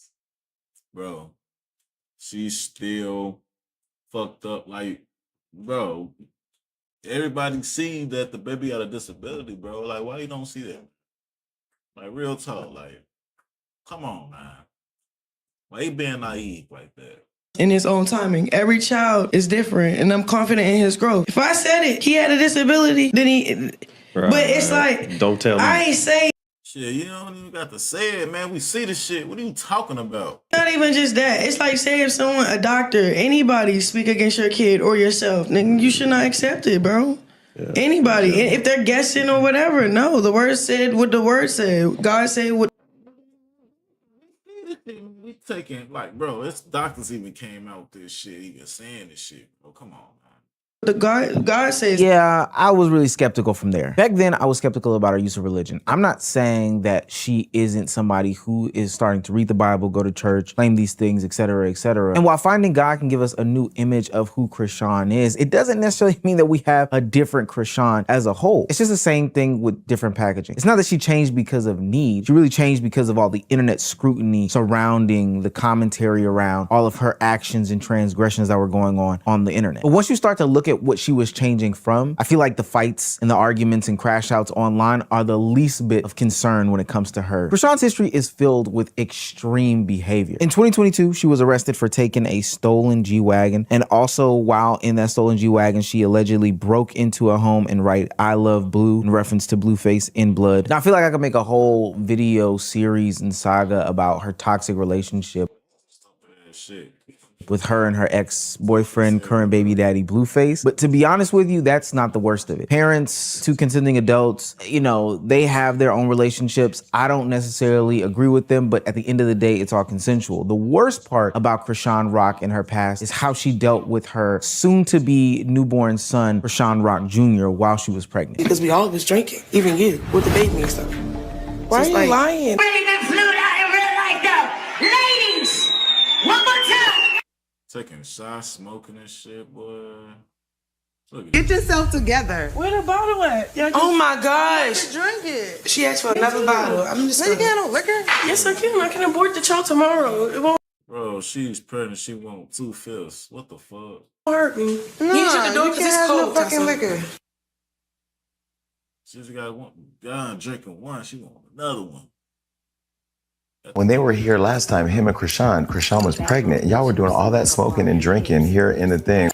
Bro, she's still fucked up. Like, bro, everybody seen that the baby got a disability, bro. Like, why you don't see that? Like, real talk, like, come on, man. Why you being naive like that? In his own timing. Every child is different, and I'm confident in his growth. If I said it, he had a disability, then he... Right, but it's like... Don't tell me. I ain't saying... Shit, you don't even got to say it, man. We see the shit. What are you talking about? Not even just that. It's like, say if someone, a doctor, anybody speak against your kid or yourself, then you should not accept it, bro. Yeah. Anybody. Yeah. If they're guessing or whatever, no. The word said what the word said. God said what... We taking, like, bro, it's doctors even came out with this shit, even saying this shit, bro. Come on, man. The God says. Yeah, I was really skeptical from there. Back then, I was skeptical about her use of religion. I'm not saying that she isn't somebody who is starting to read the Bible, go to church, claim these things, etc., etc. And while finding God can give us a new image of who Krishan is, it doesn't necessarily mean that we have a different Krishan as a whole. It's just the same thing with different packaging. It's not that she changed because of need. She really changed because of all the internet scrutiny surrounding the commentary around all of her actions and transgressions that were going on the internet. But once you start to look at what she was changing from, I feel like the fights and the arguments and crash outs online are the least bit of concern when it comes to her. Krishan's history is filled with extreme behavior. In 2022, she was arrested for taking a stolen G-Wagon, and also while in that stolen G-Wagon, she allegedly broke into a home and write "I love blue" in reference to Blueface in blood. Now I feel like I could make a whole video series and saga about her toxic relationship with her and her ex-boyfriend, current baby daddy Blueface. But to be honest with you, that's not the worst of it. Parents, two consenting adults, you know, they have their own relationships. I don't necessarily agree with them, but at the end of the day, it's all consensual. The worst part about Krishan Rock in her past is how she dealt with her soon-to-be newborn son, Krishan Rock Jr., while she was pregnant. Because we all was drinking, even you, with the baby and stuff. Why are you lying? Bringing the flute out in real life though. Ladies, one more time. Taking shots, smoking and shit, boy. Look at Get yourself together. Where the bottle at? Oh my gosh. Drink it. She asked for another bottle. I'm just No, you can't have no liquor. Yes, I can. I can abort the child tomorrow. It won't Bro, she's pregnant. She want 2/5. What the fuck? hurt me. No, You shut the door you 'cause can't it's have no cold. fucking Tessa. liquor. She just got one. God drinking one. She want another one. When they were here last time, him and Krishan was pregnant. Y'all were doing all that smoking and drinking here in the thing.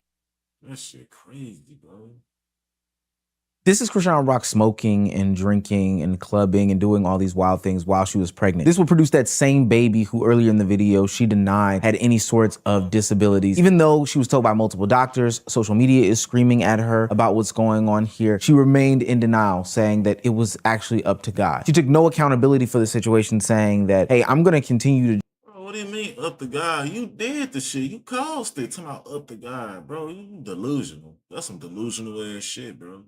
That shit crazy, bro. This is Krishan Rock smoking and drinking and clubbing and doing all these wild things while she was pregnant. This will produce that same baby who earlier in the video she denied had any sorts of disabilities. Even though she was told by multiple doctors, social media is screaming at her about what's going on here, she remained in denial, saying that it was actually up to God. She took no accountability for the situation, saying that, hey, I'm gonna continue to Bro, what do you mean up to God? You did the shit. You caused it. Talking about up to God, bro. You delusional. That's some delusional ass shit, bro.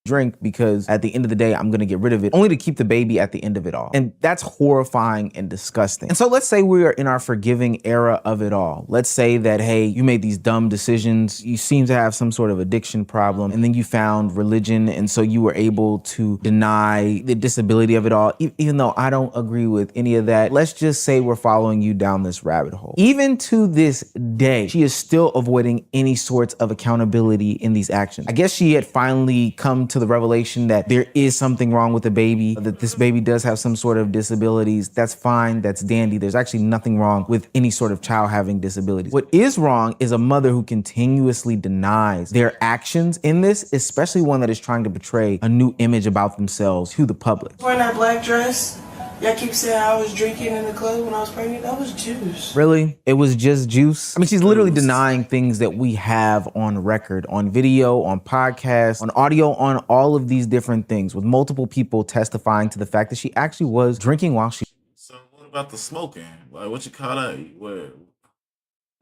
drink because at the end of the day, I'm gonna get rid of it, only to keep the baby at the end of it all. And that's horrifying and disgusting. And so let's say we are in our forgiving era of it all. Let's say that, hey, you made these dumb decisions, you seem to have some sort of addiction problem, and then you found religion, and so you were able to deny the disability of it all, even though I don't agree with any of that. Let's just say we're following you down this rabbit hole. Even to this day, she is still avoiding any sorts of accountability in these actions. I guess she had finally come to the revelation that there is something wrong with the baby, that this baby does have some sort of disabilities. That's fine, that's dandy. There's actually nothing wrong with any sort of child having disabilities. What is wrong is a mother who continuously denies their actions in this, especially one that is trying to portray a new image about themselves to the public. Wearing that black dress, y'all keep saying I was drinking in the club when I was pregnant. That was juice. Really? It was just juice? I mean, she's literally denying things that we have on record, on video, on podcasts, on audio, on all of these different things, with multiple people testifying to the fact that she actually was drinking while she... So what about the smoking? Like, what you call that? Where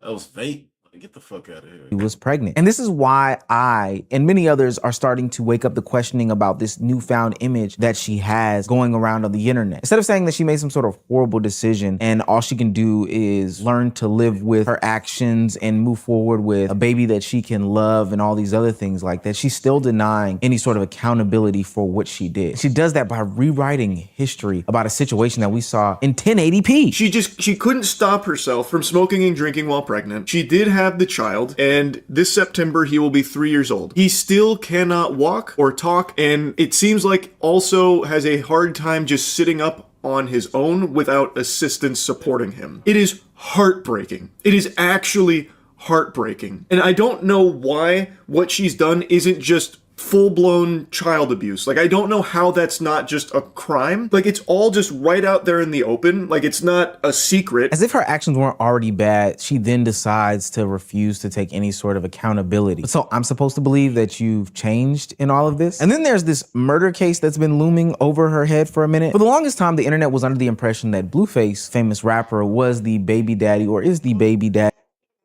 that was fake? Like, get the fuck out of here. was pregnant. And this is why I and many others are starting to wake up the questioning about this newfound image that she has going around on the internet. Instead of saying that she made some sort of horrible decision and all she can do is learn to live with her actions and move forward with a baby that she can love and all these other things like that, she's still denying any sort of accountability for what she did. She does that by rewriting history about a situation that we saw in 1080p. She couldn't stop herself from smoking and drinking while pregnant. She did have the child, and this September he will be 3 years old. He still cannot walk or talk, and it seems like also has a hard time just sitting up on his own without assistance supporting him. It is heartbreaking. It is actually heartbreaking. And I don't know why what she's done isn't just full-blown child abuse. Like, I don't know how that's not just a crime. Like, it's all just right out there in the open. Like, it's not a secret. As if her actions weren't already bad, she then decides to refuse to take any sort of accountability. So I'm supposed to believe that you've changed in all of this? And then there's this murder case that's been looming over her head for a minute. For the longest time, the internet was under the impression that Blueface, famous rapper, was the baby daddy or is the baby daddy.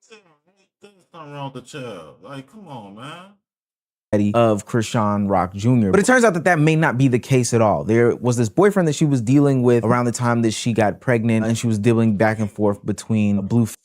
There's something wrong with the child. Like, come on, man. of Krishan Rock Jr. But it turns out that that may not be the case at all. There was this boyfriend that she was dealing with around the time that she got pregnant, and she was dealing back and forth between Blueface.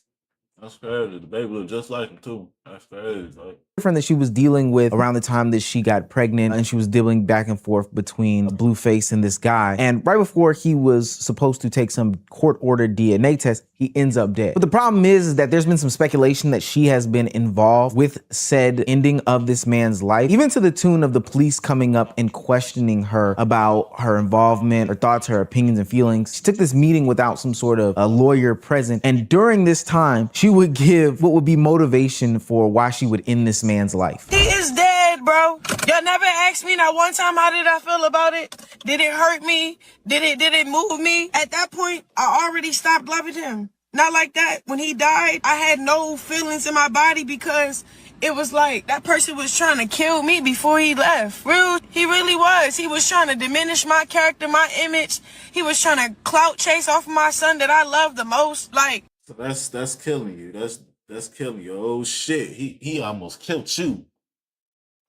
That's crazy. The baby look just like him too. That's crazy. Like, Boyfriend that she was dealing with around the time that she got pregnant, and she was dealing back and forth between Blueface and this guy. And right before he was supposed to take some court-ordered DNA test, he ends up dead. But the problem is that there's been some speculation that she has been involved with said ending of this man's life, even to the tune of the police coming up and questioning her about her involvement, her thoughts, her opinions and feelings. She took this meeting without some sort of a lawyer present, and during this time, she would give what would be motivation for why she would end this man's life. He is dead, bro. Y'all never asked me not one time how did I feel about it? Did it hurt me? Did it move me? At that point, I already stopped loving him. Not like that. When he died, I had no feelings in my body because it was like that person was trying to kill me before he left. He really was. He was trying to diminish my character, my image. He was trying to clout chase off my son that I love the most. Like, so that's killing you. That's killing you. Oh shit. He almost killed you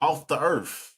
off the earth.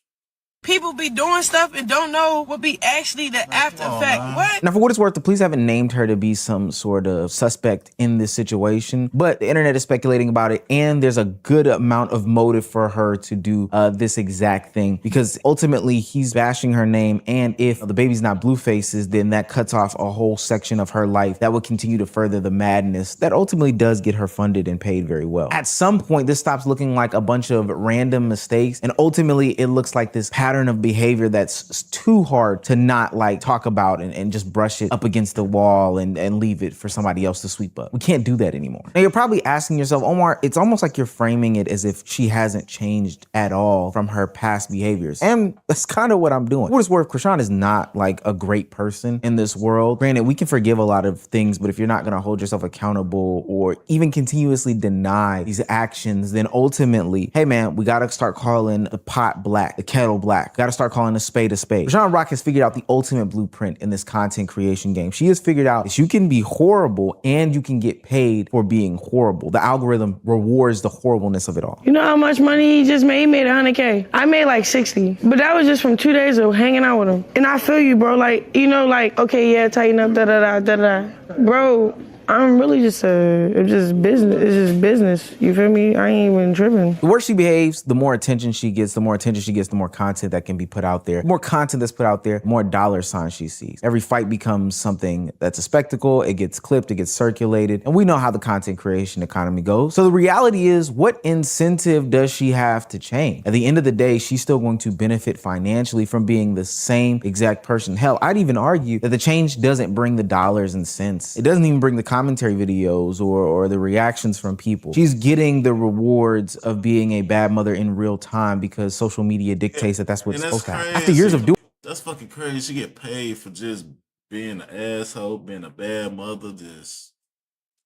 people be doing stuff and don't know what be actually the after effect. What? Now, for what it's worth, the police haven't named her to be some sort of suspect in this situation, but the internet is speculating about it, and there's a good amount of motive for her to do this exact thing, because ultimately he's bashing her name, and if the baby's not Blueface's, then that cuts off a whole section of her life that would continue to further the madness that ultimately does get her funded and paid very well. At some point, this stops looking like a bunch of random mistakes, and ultimately it looks like this pattern of behavior that's too hard to not like talk about and just brush it up against the wall and leave it for somebody else to sweep up. We can't do that anymore. Now you're probably asking yourself, Omar, it's almost like you're framing it as if she hasn't changed at all from her past behaviors. And that's kind of what I'm doing. For what it's worth, Krishan is not like a great person in this world. Granted, we can forgive a lot of things, but if you're not gonna hold yourself accountable or even continuously deny these actions, then ultimately, hey man, we gotta start calling the pot black, the kettle black. We gotta start calling a spade a spade. Krishan Rock has figured out the ultimate blueprint in this content creation game. She has figured out that you can be horrible and you can get paid for being horrible. The algorithm rewards the horribleness of it all. You know how much money he just made? He made 100K. I made like 60, but that was just from 2 days of hanging out with him. And I feel you, bro. Like, you know, like, okay, yeah, tighten up, da-da-da. Bro, I'm really just it's just business. It's just business. You feel me? I ain't even tripping. The worse she behaves, the more attention she gets. The more attention she gets, the more content that can be put out there. The more content that's put out there, the more dollar signs she sees. Every fight becomes something that's a spectacle. It gets clipped, it gets circulated. And we know how the content creation economy goes. So the reality is, what incentive does she have to change? At the end of the day, she's still going to benefit financially from being the same exact person. Hell, I'd even argue that the change doesn't bring the dollars and cents. It doesn't even bring the commentary videos or the reactions from people. She's getting the rewards of being a bad mother in real time because social media dictates that that's what it's supposed to happen. After years of doing That's fucking crazy. She get paid for just being an asshole, being a bad mother.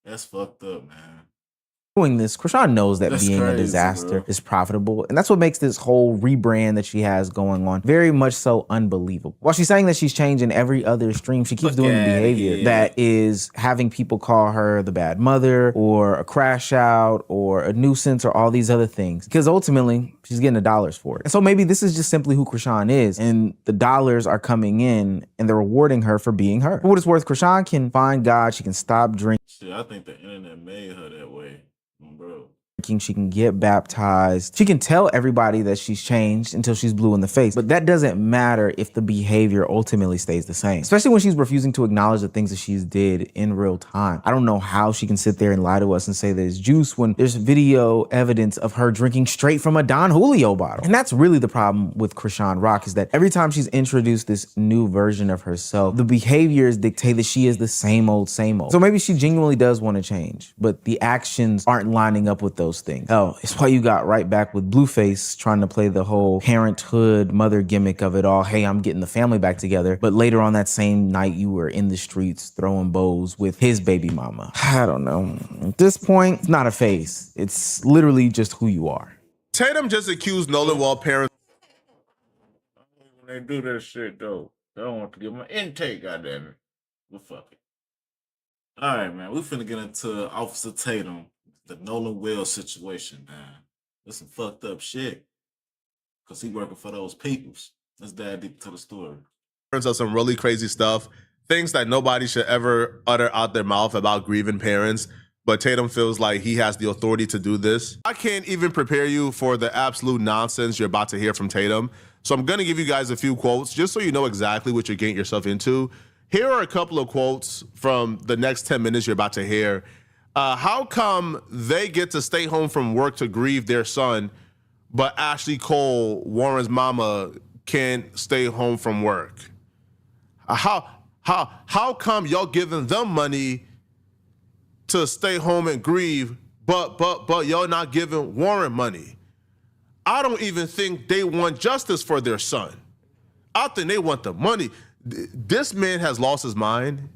That's fucked up, man. this, Krishan knows that That's being a crazy, disaster bro. is profitable. And that's what makes this whole rebrand that she has going on very much so unbelievable. While she's saying that she's changing every other stream, she keeps doing the behavior that is having people call her the bad mother or a crash out or a nuisance or all these other things. Because ultimately, she's getting the dollars for it. And so maybe this is just simply who Krishan is, and the dollars are coming in and they're rewarding her for being her. For what it's worth, Krishan can find God, she can stop drinking. Shit, I think the internet made her that way, bro. She can get baptized. She can tell everybody that she's changed until she's blue in the face. But that doesn't matter if the behavior ultimately stays the same, especially when she's refusing to acknowledge the things that she's did in real time. I don't know how she can sit there and lie to us and say that it's juice when there's video evidence of her drinking straight from a Don Julio bottle. And that's really the problem with Krishan Rock, is that every time she's introduced this new version of herself, the behaviors dictate that she is the same old, same old. So maybe she genuinely does want to change, but the actions aren't lining up with those things. Oh, it's why you got right back with Blueface trying to play the whole parenthood mother gimmick of it all. Hey, I'm getting the family back together. But later on that same night, you were in the streets throwing bows with his baby mama. I don't know. At this point, it's not a phase. It's literally just who you are. Tatum just accused Nolan while parents. When they do that shit, though, I don't want to give my intake, goddammit. Well, fuck it. All right, man. We finna get into Officer Tatum, the Nolan Wells situation, man. That's some fucked up shit. because he working for those peoples. Let's dive deep to the story. Of some really crazy stuff, things that nobody should ever utter out their mouth about grieving parents. But Tatum feels like he has the authority to do this. I can't even prepare you for the absolute nonsense you're about to hear from Tatum. So I'm gonna give you guys a few quotes just so you know exactly what you're getting yourself into. Here are a couple of quotes from the next 10 minutes you're about to hear. How come they get to stay home from work to grieve their son, but Ashley Cole, Warren's mama, can't stay home from work? How come y'all giving them money to stay home and grieve, but y'all not giving Warren money? I don't even think they want justice for their son. I think they want the money. This man has lost his mind,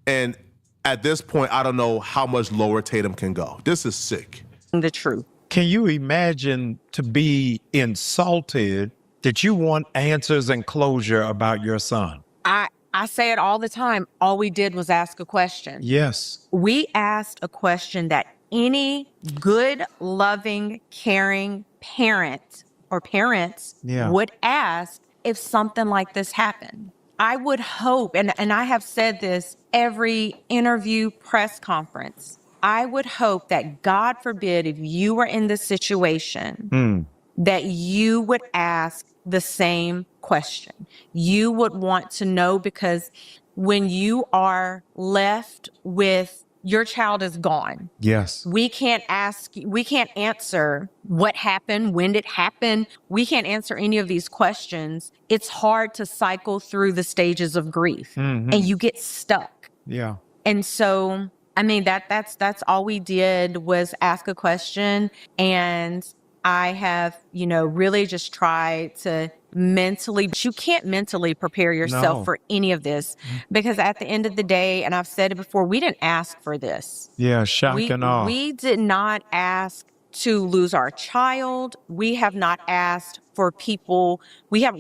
and at this point, I don't know how much lower Tatum can go. This is sick. The truth. Can you imagine to be insulted that you want answers and closure about your son? I say it all the time. All we did was ask a question. Yes. We asked a question that any good, loving, caring parent or parents would ask if something like this happened. I would hope, and I have said this every interview, press conference, I would hope that God forbid if you were in this situation, that you would ask the same question. You would want to know, because when you are left with your child is gone. Yes. We can't answer what happened, when did it happen. We can't answer any of these questions. It's hard to cycle through the stages of grief and you get stuck. Yeah. And so, I mean, that's all we did was ask a question. And I have, really just tried to mentally, but you can't mentally prepare yourself for any of this, because at the end of the day, and I've said it before, we didn't ask for this. Yeah, shock and awe. We did not ask to lose our child. We have not asked for people. Let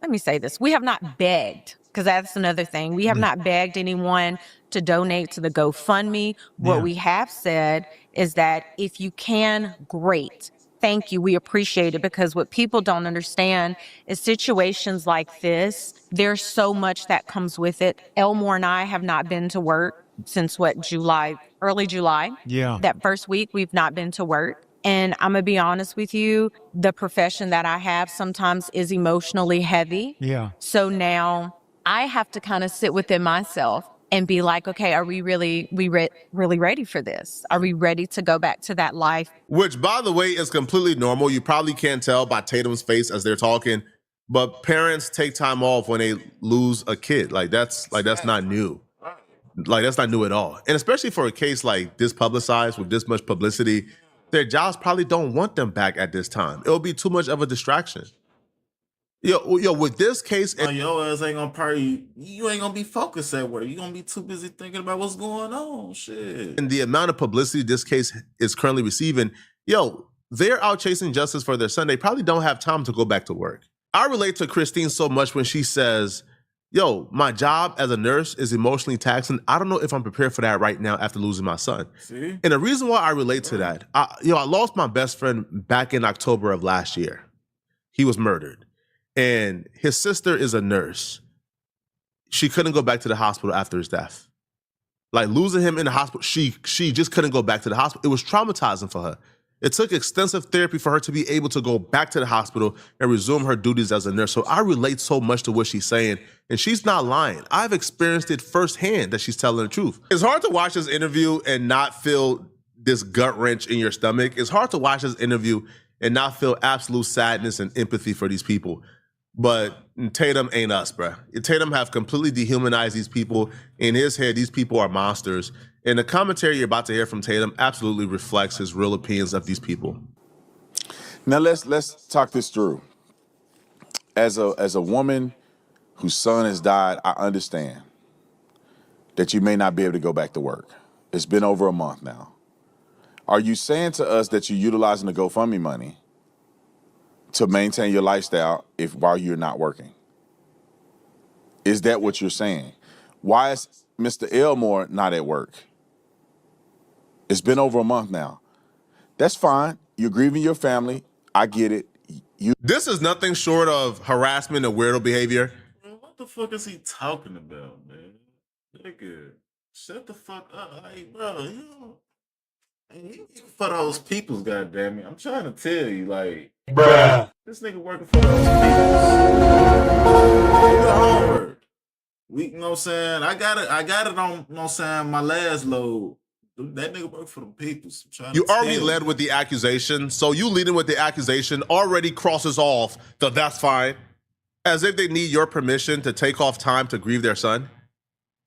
me say this. We have not begged, because that's another thing. We have not begged anyone to donate to the GoFundMe. What we have said is that if you can, great. Thank you. We appreciate it, because what people don't understand is situations like this, there's so much that comes with it. Elmore and I have not been to work since early July. Yeah. That first week, we've not been to work. And I'm going to be honest with you, the profession that I have sometimes is emotionally heavy. Yeah. So now I have to kind of sit within myself and be like, okay, are we really ready for this? Are we ready to go back to that life? Which, by the way, is completely normal. You probably can't tell by Tatum's face as they're talking, but parents take time off when they lose a kid. That's not new. That's not new at all. And especially for a case like this publicized with this much publicity, their jobs probably don't want them back at this time. It'll be too much of a distraction. Yo, with this case, your ass ain't gonna party. You ain't gonna be focused at work. You gonna be too busy thinking about what's going on. Shit. And the amount of publicity this case is currently receiving, they're out chasing justice for their son. They probably don't have time to go back to work. I relate to Christine so much when she says, my job as a nurse is emotionally taxing. I don't know if I'm prepared for that right now after losing my son. See? And the reason why I relate to that, I lost my best friend back in October of last year. He was murdered. And his sister is a nurse. She couldn't go back to the hospital after his death. Losing him in the hospital, she just couldn't go back to the hospital. It was traumatizing for her. It took extensive therapy for her to be able to go back to the hospital and resume her duties as a nurse. So I relate so much to what she's saying, and she's not lying. I've experienced it firsthand that she's telling the truth. It's hard to watch this interview and not feel this gut wrench in your stomach. It's hard to watch this interview and not feel absolute sadness and empathy for these people. But Tatum ain't us, bruh. Tatum have completely dehumanized these people. In his head, these people are monsters. And the commentary you're about to hear from Tatum absolutely reflects his real opinions of these people. Now let's talk this through. As a woman whose son has died, I understand that you may not be able to go back to work. It's been over a month now. Are you saying to us that you're utilizing the GoFundMe money to maintain your lifestyle while you're not working? Is that what you're saying? Why is Mr. Elmore not at work? It's been over a month now. That's fine. You're grieving your family. I get it. This is nothing short of harassment and weirdo behavior. What the fuck is he talking about, man? Nigga, shut the fuck up. Like, bro, you know, you for those peoples, goddammit. I'm trying to tell you, like, bruh, this nigga working for those peoples. Do the homework. You know what I'm saying? I got it on, you know what I'm saying, my last load. That nigga work for the peoples. You already led with the accusation, so you leading with the accusation already crosses off the that's fine, as if they need your permission to take off time to grieve their son.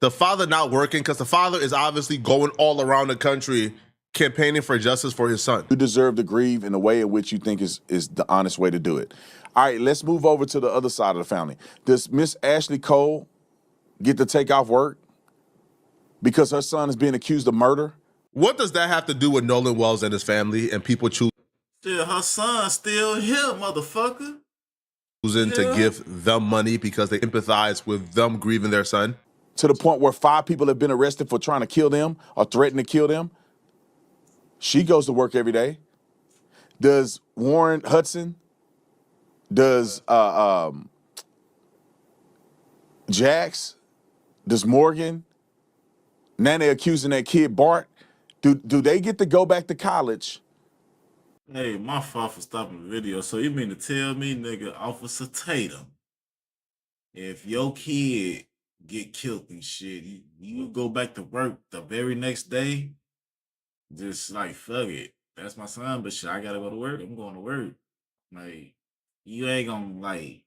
The father not working because the father is obviously going all around the country campaigning for justice for his son. You deserve to grieve in the way in which you think is the honest way to do it. All right, let's move over to the other side of the family. Does Miss Ashley Cole get to take off work because her son is being accused of murder? What does that have to do with Nolan Wells and his family and people choosing her son still here, motherfucker? To give them money because they empathize with them grieving their son? To the point where 5 people have been arrested for trying to kill them or threatening to kill them. She goes to work every day. Does Warren Hudson, does Jax, does Morgan, now they're accusing that kid Bart, do they get to go back to college? Hey, my fault for stopping the video. So you mean to tell me, nigga, Officer Tatum, if your kid get killed and shit, you go back to work the very next day? Just like, fuck it. That's my son, but shit, I gotta go to work. I'm going to work. Like, you ain't gonna, like,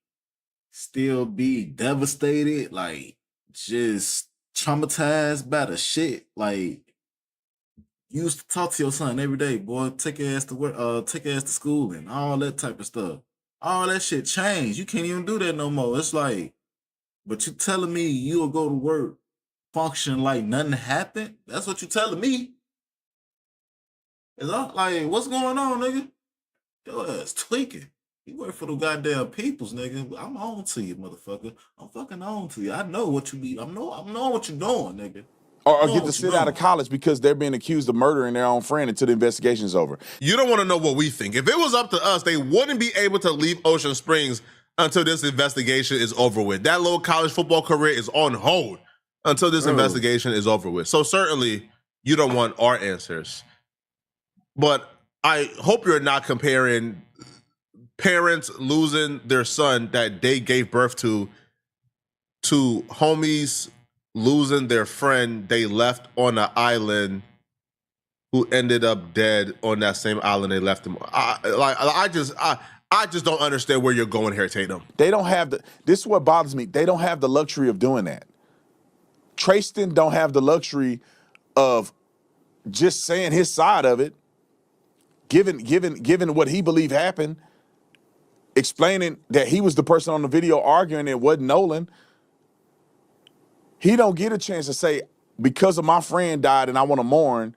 still be devastated, like, just traumatized by the shit. Like, you used to talk to your son every day, boy, take your ass to work, take your ass to school and all that type of stuff. All that shit changed. You can't even do that no more. It's like, but you telling me you'll go to work, function like nothing happened? That's what you telling me. Is like, what's going on, nigga? Your ass tweaking. You work for the goddamn peoples, nigga. I'm on to you, motherfucker. I'm fucking on to you. I know what you be. I know what you're doing, nigga. Or get to sit out of college because they're being accused of murdering their own friend until the investigation's over. You don't want to know what we think. If it was up to us, they wouldn't be able to leave Ocean Springs until this investigation is over with. That little college football career is on hold until this investigation is over with. So certainly you don't want our answers. But I hope you're not comparing parents losing their son that they gave birth to homies losing their friend they left on an island who ended up dead on that same island they left him. I just don't understand where you're going here, Tatum. They don't have this is what bothers me. They don't have the luxury of doing that. Tristan don't have the luxury of just saying his side of it, given what he believed happened, explaining that he was the person on the video arguing it wasn't Nolan. He don't get a chance to say, because of my friend died and I want to mourn,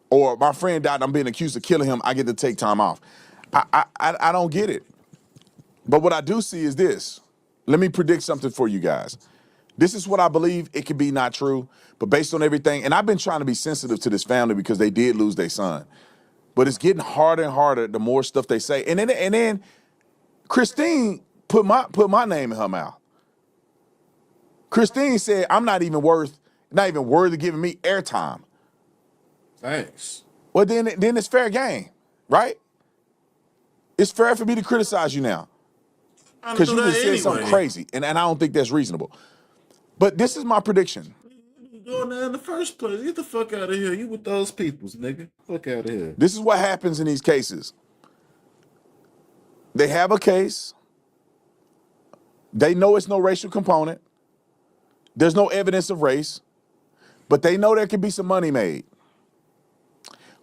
or my friend died and I'm being accused of killing him, I get to take time off. I don't get it. But what I do see is this. Let me predict something for you guys. This is what I believe. It could be not true, but based on everything, and I've been trying to be sensitive to this family because they did lose their son. But it's getting harder and harder the more stuff they say. And then Christine put my name in her mouth. Christine said, I'm not even worthy of giving me airtime. Thanks. Well, then it's fair game, right? It's fair for me to criticize you now. Because you just said something crazy, and I don't think that's reasonable. But this is my prediction. You going there in the first place. Get the fuck out of here. You with those peoples, nigga. Fuck out of here. This is what happens in these cases. They have a case. They know it's no racial component. There's no evidence of race, but they know there can be some money made.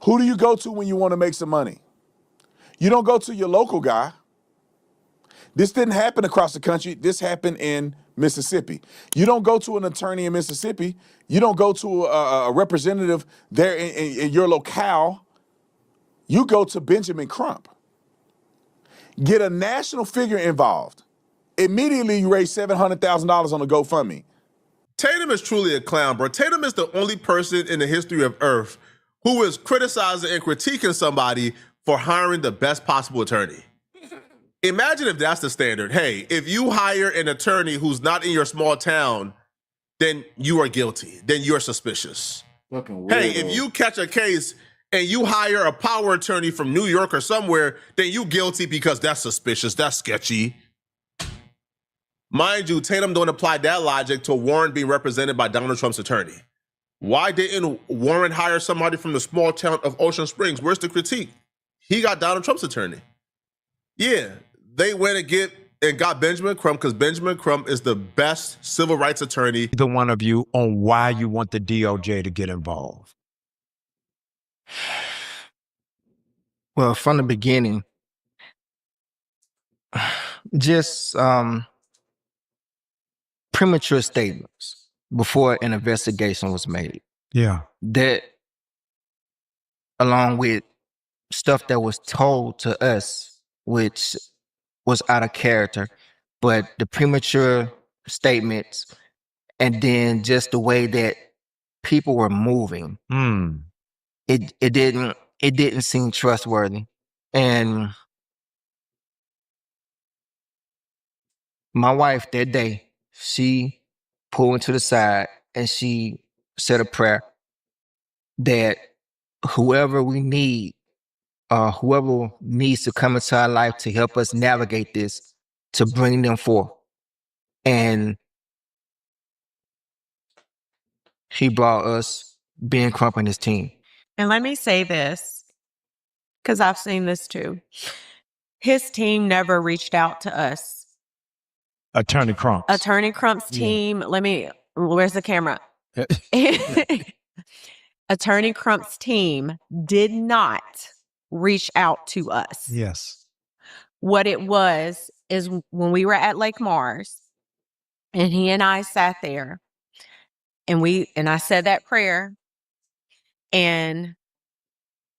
Who do you go to when you want to make some money? You don't go to your local guy. This didn't happen across the country. This happened in Mississippi. You don't go to an attorney in Mississippi. You don't go to a representative there in your locale. You go to Benjamin Crump. Get a national figure involved. Immediately you raise $700,000 on a GoFundMe. Tatum is truly a clown, bro. Tatum is the only person in the history of Earth who is criticizing and critiquing somebody for hiring the best possible attorney. Imagine if that's the standard. Hey, if you hire an attorney who's not in your small town, then you are guilty. Then you're suspicious. Fucking Hey, weirdo. if you catch a case and you hire a power attorney from New York or somewhere, then you guilty because that's suspicious. That's sketchy. Mind you, Tatum don't apply that logic to Warren being represented by Donald Trump's attorney. Why didn't Warren hire somebody from the small town of Ocean Springs? Where's the critique? He got Donald Trump's attorney. Yeah, they went and got Benjamin Crump because Benjamin Crump is the best civil rights attorney. Either one of you on why you want the DOJ to get involved. Well, from the beginning, just premature statements before an investigation was made. Yeah. That, along with stuff that was told to us, which was out of character, but the premature statements and then just the way that people were moving, it didn't seem trustworthy. And my wife that day, she pulled me to the side and she said a prayer that whoever we need, whoever needs to come into our life to help us navigate this, to bring them forth. And he brought us Ben Crump and his team. And let me say this, because I've seen this too. His team never reached out to us. Attorney Crump. Attorney Crump's team, where's the camera? Attorney Crump's team did not reach out to us. Yes. What it was is when we were at Lake Mars and he and I sat there and I said that prayer, and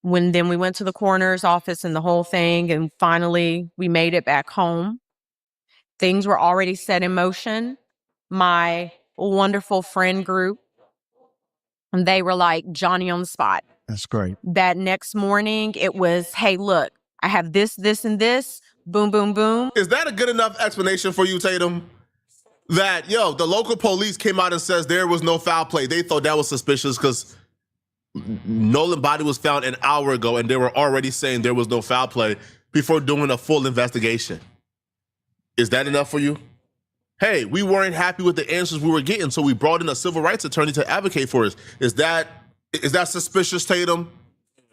then we went to the coroner's office and the whole thing, and finally we made it back home. Things were already set in motion. My wonderful friend group, and they were like Johnny on the spot. That's great. That next morning, it was, hey, look, I have this, this, and this. Boom, boom, boom. Is that a good enough explanation for you, Tatum? That, the local police came out and says there was no foul play. They thought that was suspicious because Nolan's body was found an hour ago and they were already saying there was no foul play before doing a full investigation. Is that enough for you? Hey, we weren't happy with the answers we were getting, so we brought in a civil rights attorney to advocate for us. Is that suspicious, Tatum?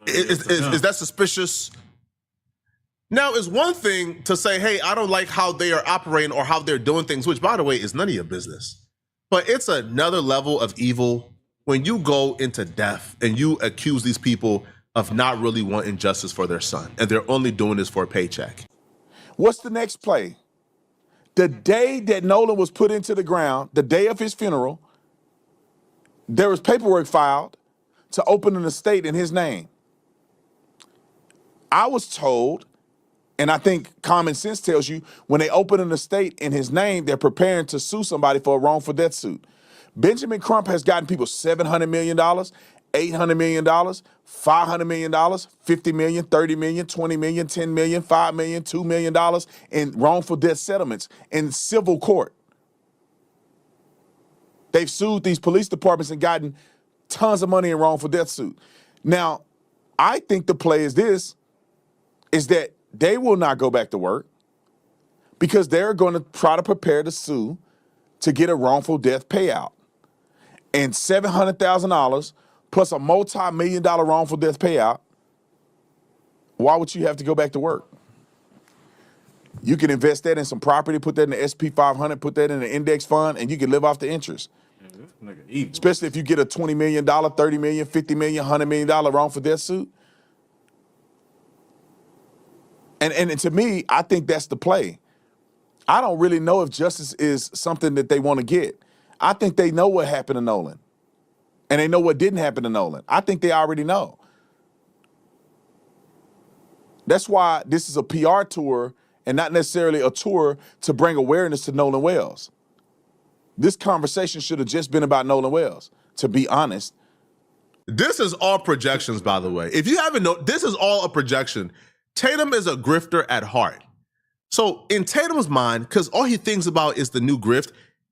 Is that suspicious? Now, it's one thing to say, hey, I don't like how they are operating or how they're doing things, which, by the way, is none of your business. But it's another level of evil when you go into depth and you accuse these people of not really wanting justice for their son, and they're only doing this for a paycheck. What's the next play? The day that Nolan was put into the ground, the day of his funeral, there was paperwork filed to open an estate in his name. I was told, and I think common sense tells you, when they open an estate in his name, they're preparing to sue somebody for a wrongful death suit. Benjamin Crump has gotten people $700 million, $800 million, $500 million, $50 million, $30 million, $20 million, $10 million, $5 million, $2 million in wrongful death settlements in civil court. They've sued these police departments and gotten tons of money in wrongful death suit. Now, I think the play is that they will not go back to work because they're going to try to prepare to sue to get a wrongful death payout. And $700,000 plus a multi-million-dollar wrongful death payout, why would you have to go back to work? You can invest that in some property, put that in the SP 500, put that in an index fund, and you can live off the interest. Especially if you get a $20 million, $30 million, $50 million, $100 million wrongful death suit. And to me, I think that's the play. I don't really know if justice is something that they want to get. I think they know what happened to Nolan. And they know what didn't happen to Nolan. I think they already know. That's why this is a PR tour and not necessarily a tour to bring awareness to Nolan Wells. This conversation should have just been about Nolan Wells, to be honest. This is all projections, by the way. If you haven't known, this is all a projection. Tatum is a grifter at heart. So in Tatum's mind, because all he thinks about is the new grift,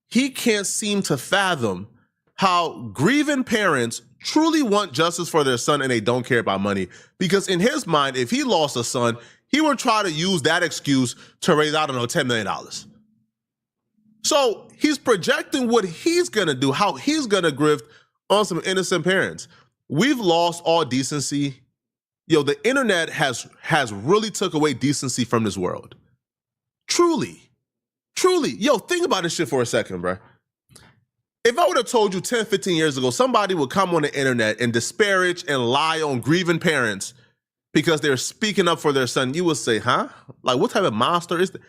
he can't seem to fathom how grieving parents truly want justice for their son and they don't care about money. Because in his mind, if he lost a son, he would try to use that excuse to raise, I don't know, $10 million. So he's projecting what he's gonna do, how he's gonna grift on some innocent parents. We've lost all decency. Yo, the internet has really took away decency from this world. Truly. Yo, think about this shit for a second, bro. If I would have told you 10, 15 years ago, somebody would come on the internet and disparage and lie on grieving parents because they're speaking up for their son, you would say, huh? Like, what type of monster is that?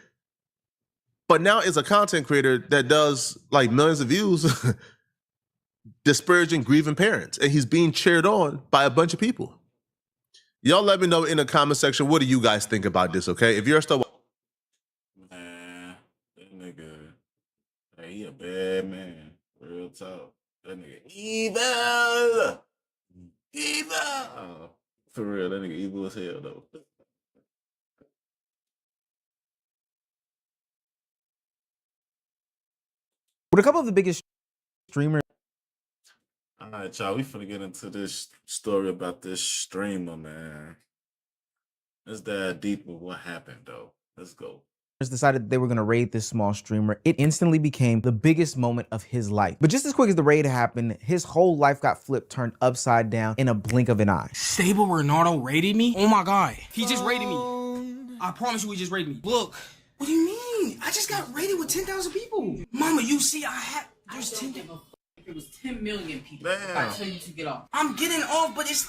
But now as a content creator that does like millions of views, disparaging grieving parents, and he's being cheered on by a bunch of people. Y'all let me know in the comment section, what do you guys think about this, okay? If you're still... Man, that nigga, hey, he a bad man. Real talk. That nigga evil. For real, that nigga evil as hell, though. With a couple of the biggest streamers. All right, y'all, we finna get into this story about this streamer, man. Let's dive deep with what happened, though. Let's go. Decided they were going to raid this small streamer. It instantly became the biggest moment of his life. But just as quick as the raid happened, his whole life got flipped, turned upside down in a blink of an eye. Stable Ronaldo raided me? Oh my God. He just raided me. I promise you he just raided me. Look. What do you mean? I just got raided with 10,000 people. Mama, you see there's 10. If it was 10 million people, Damn. I tell you to get off. I'm getting off, but it's...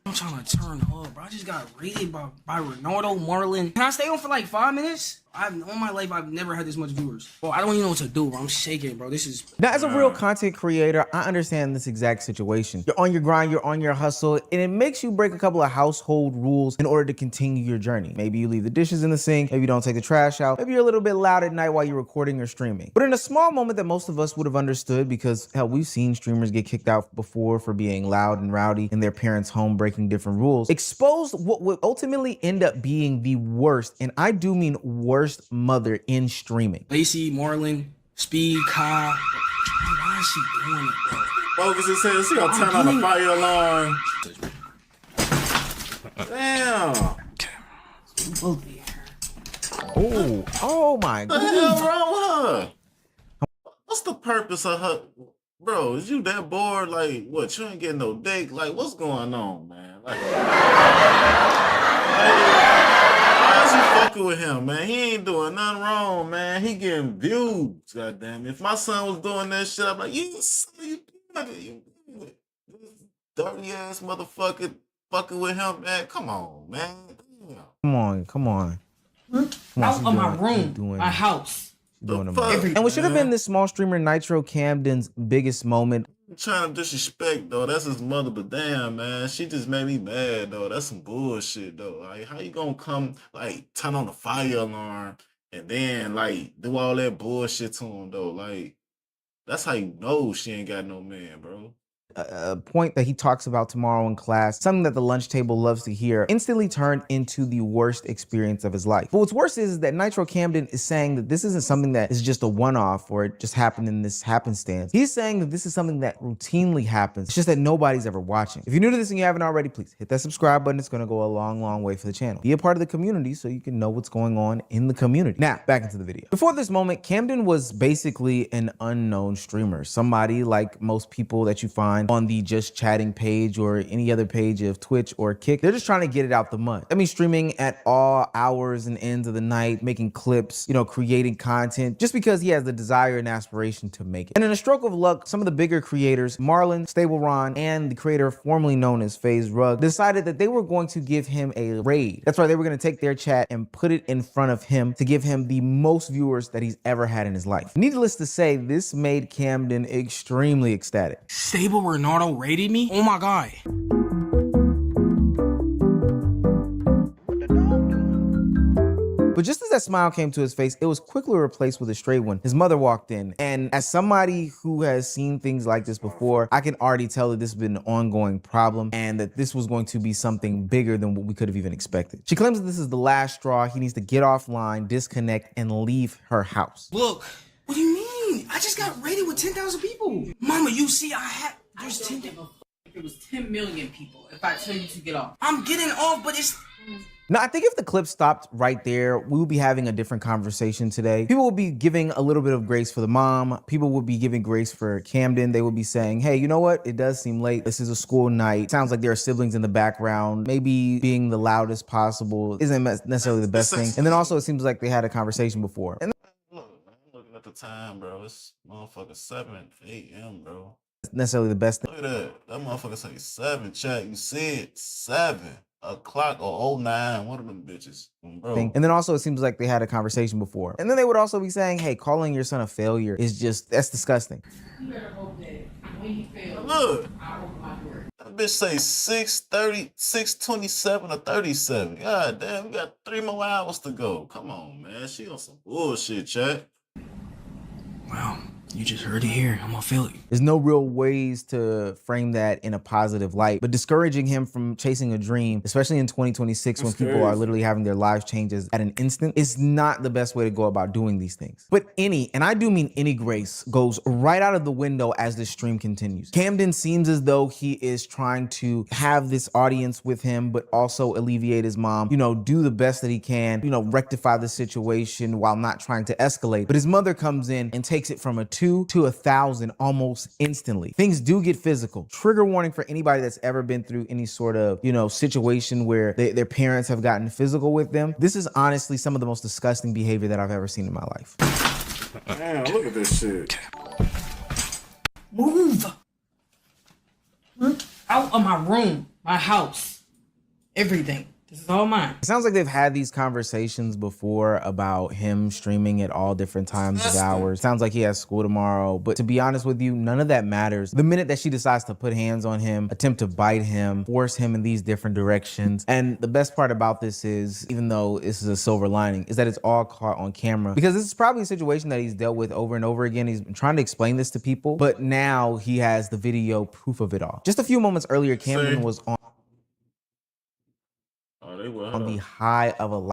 I'm trying to turn up, bro. I just got raided by Ronaldo, Marlon. Can I stay on for like 5 minutes? All my life, I've never had this much viewers. Bro, I don't even know what to do, bro. I'm shaking, bro. This is... Now, as a real content creator, I understand this exact situation. You're on your grind, you're on your hustle, and it makes you break a couple of household rules in order to continue your journey. Maybe you leave the dishes in the sink, maybe you don't take the trash out, maybe you're a little bit loud at night while you're recording or streaming. But in a small moment that most of us would have understood, because hell, we've seen streamers get kicked out before for being loud and rowdy in their parents' home, breaking different rules, exposed what would ultimately end up being the worst, and I do mean worst, mother in streaming. Lacey, Marlon, Speed, Kai. Why is she doing it, bro? Focus it says she gonna turn on the fire alarm. Damn. Oh my What the hell wrong with her? What's the purpose of her? Bro, is you that bored? Like, what? You ain't getting no dick? Like, what's going on, man? Like, why is you fucking with him, man? He ain't doing nothing wrong, man. He getting views, goddamn. If my son was doing that shit, I'm like, you dirty ass motherfucker fucking with him, man. Come on, man. Damn. Come on. Out of my room, my house. And what should have been this small streamer Nitro Camden's biggest moment. I'm trying to disrespect, though. That's his mother, but damn, man. She just made me mad, though. That's some bullshit, though. Like, how you gonna come, like, turn on the fire alarm and then, like, do all that bullshit to him, though? Like, that's how you know she ain't got no man, bro. A point that he talks about tomorrow in class, something that the lunch table loves to hear, instantly turned into the worst experience of his life. But what's worse is that Nitro Camden is saying that this isn't something that is just a one-off or it just happened in this happenstance. He's saying that this is something that routinely happens. It's just that nobody's ever watching. If you're new to this and you haven't already, please hit that subscribe button. It's gonna go a long, long way for the channel. Be a part of the community so you can know what's going on in the community. Now, back into the video. Before this moment, Camden was basically an unknown streamer. Somebody like most people that you find on the Just Chatting page or any other page of Twitch or Kick. They're just trying to get it out the mud. I mean, streaming at all hours and ends of the night, making clips, creating content, just because he has the desire and aspiration to make it. And in a stroke of luck, some of the bigger creators, Marlon, Stable Ron, and the creator formerly known as FaZe Rug, decided that they were going to give him a raid. That's right, they were going to take their chat and put it in front of him to give him the most viewers that he's ever had in his life. Needless to say, this made Camden extremely ecstatic. Stable Ronaldo raided me? Oh my God. But just as that smile came to his face, it was quickly replaced with a straight one. His mother walked in, and as somebody who has seen things like this before, I can already tell that this has been an ongoing problem and that this was going to be something bigger than what we could have even expected. She claims that this is the last straw. He needs to get offline, disconnect, and leave her house. Look, what do you mean? I just got raided with 10,000 people. Mama, you see, there's 10,000. If it was 10 million people, if I tell you to get off. I'm getting off, but it's... Now, I think if the clip stopped right there, we would be having a different conversation today. People would be giving a little bit of grace for the mom. People would be giving grace for Camden. They would be saying, hey, you know what? It does seem late. This is a school night. Sounds like there are siblings in the background. Maybe being the loudest possible isn't necessarily the best thing. And then also, it seems like they had a conversation before. And look, I'm looking at the time, bro. It's motherfucking 7 a.m., bro. necessarily the best thing. Look at that. That motherfucker say 7, chat. You said 7 o'clock or 09, one of them bitches. Bro. And then also it seems like they had a conversation before. And then they would also be saying, hey, calling your son a failure is just, that's disgusting. You better hope that when he fails, look, I open my door. That bitch say 6:30, 6:27 or 37. God damn, we got 3 more hours to go. Come on, man. She on some bullshit, chat. Wow. You just heard it here. I'm gonna feel it. There's no real ways to frame that in a positive light, but discouraging him from chasing a dream, especially in 2026 when people are literally having their lives changes at an instant, is not the best way to go about doing these things. But any, and I do mean any grace, goes right out of the window as this stream continues. Camden seems as though he is trying to have this audience with him, but also alleviate his mom, you know, do the best that he can, you know, rectify the situation while not trying to escalate. But his mother comes in and takes it from a 2 to 1,000 almost instantly. Things do get physical. Trigger warning for anybody that's ever been through any sort of, you know, situation where their parents have gotten physical with them. This is honestly some of the most disgusting behavior that I've ever seen in my life. Damn, look at this shit. Move out of my room, my house, everything. This is all mine. It sounds like they've had these conversations before about him streaming at all different times of hours. Sounds like he has school tomorrow, but to be honest with you, none of that matters. The minute that she decides to put hands on him, attempt to bite him, force him in these different directions. And the best part about this is, even though this is a silver lining, is that it's all caught on camera, because this is probably a situation that he's dealt with over and over again. He's been trying to explain this to people, but now he has the video proof of it all. Just a few moments earlier, Camden was on the high of a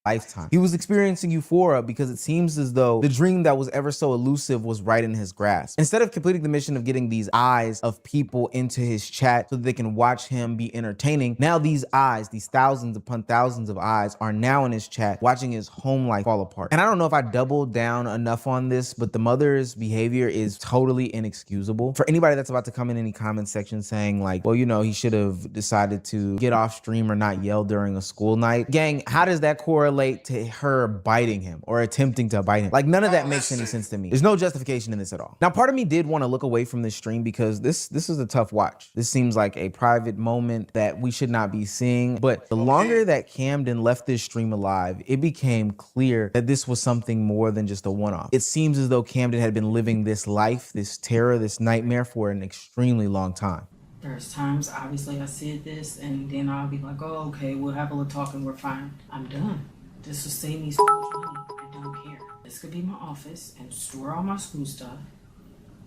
lifetime. He was experiencing euphoria because it seems as though the dream that was ever so elusive was right in his grasp. Instead of completing the mission of getting these eyes of people into his chat so that they can watch him be entertaining, now these eyes, these thousands upon thousands of eyes, are now in his chat watching his home life fall apart. And I don't know if I doubled down enough on this, but the mother's behavior is totally inexcusable. For anybody that's about to come in any comment section saying like, well, you know, he should have decided to get off stream or not yell during a school night. Gang, how does that correlate to her biting him or attempting to bite him? Like, none of that makes any sense to me. There's no justification in this at all. Now, part of me did want to look away from this stream because this is a tough watch. This seems like a private moment that we should not be seeing. But the longer that Camden left this stream alive, it became clear that this was something more than just a one-off. It seems as though Camden had been living this life, this terror, this nightmare for an extremely long time. There's times, obviously, I said this, and then I'll be like, oh, okay, we'll have a little talk and we're fine. I'm done. This will save me so much money. I don't care. This could be my office and store all my school stuff.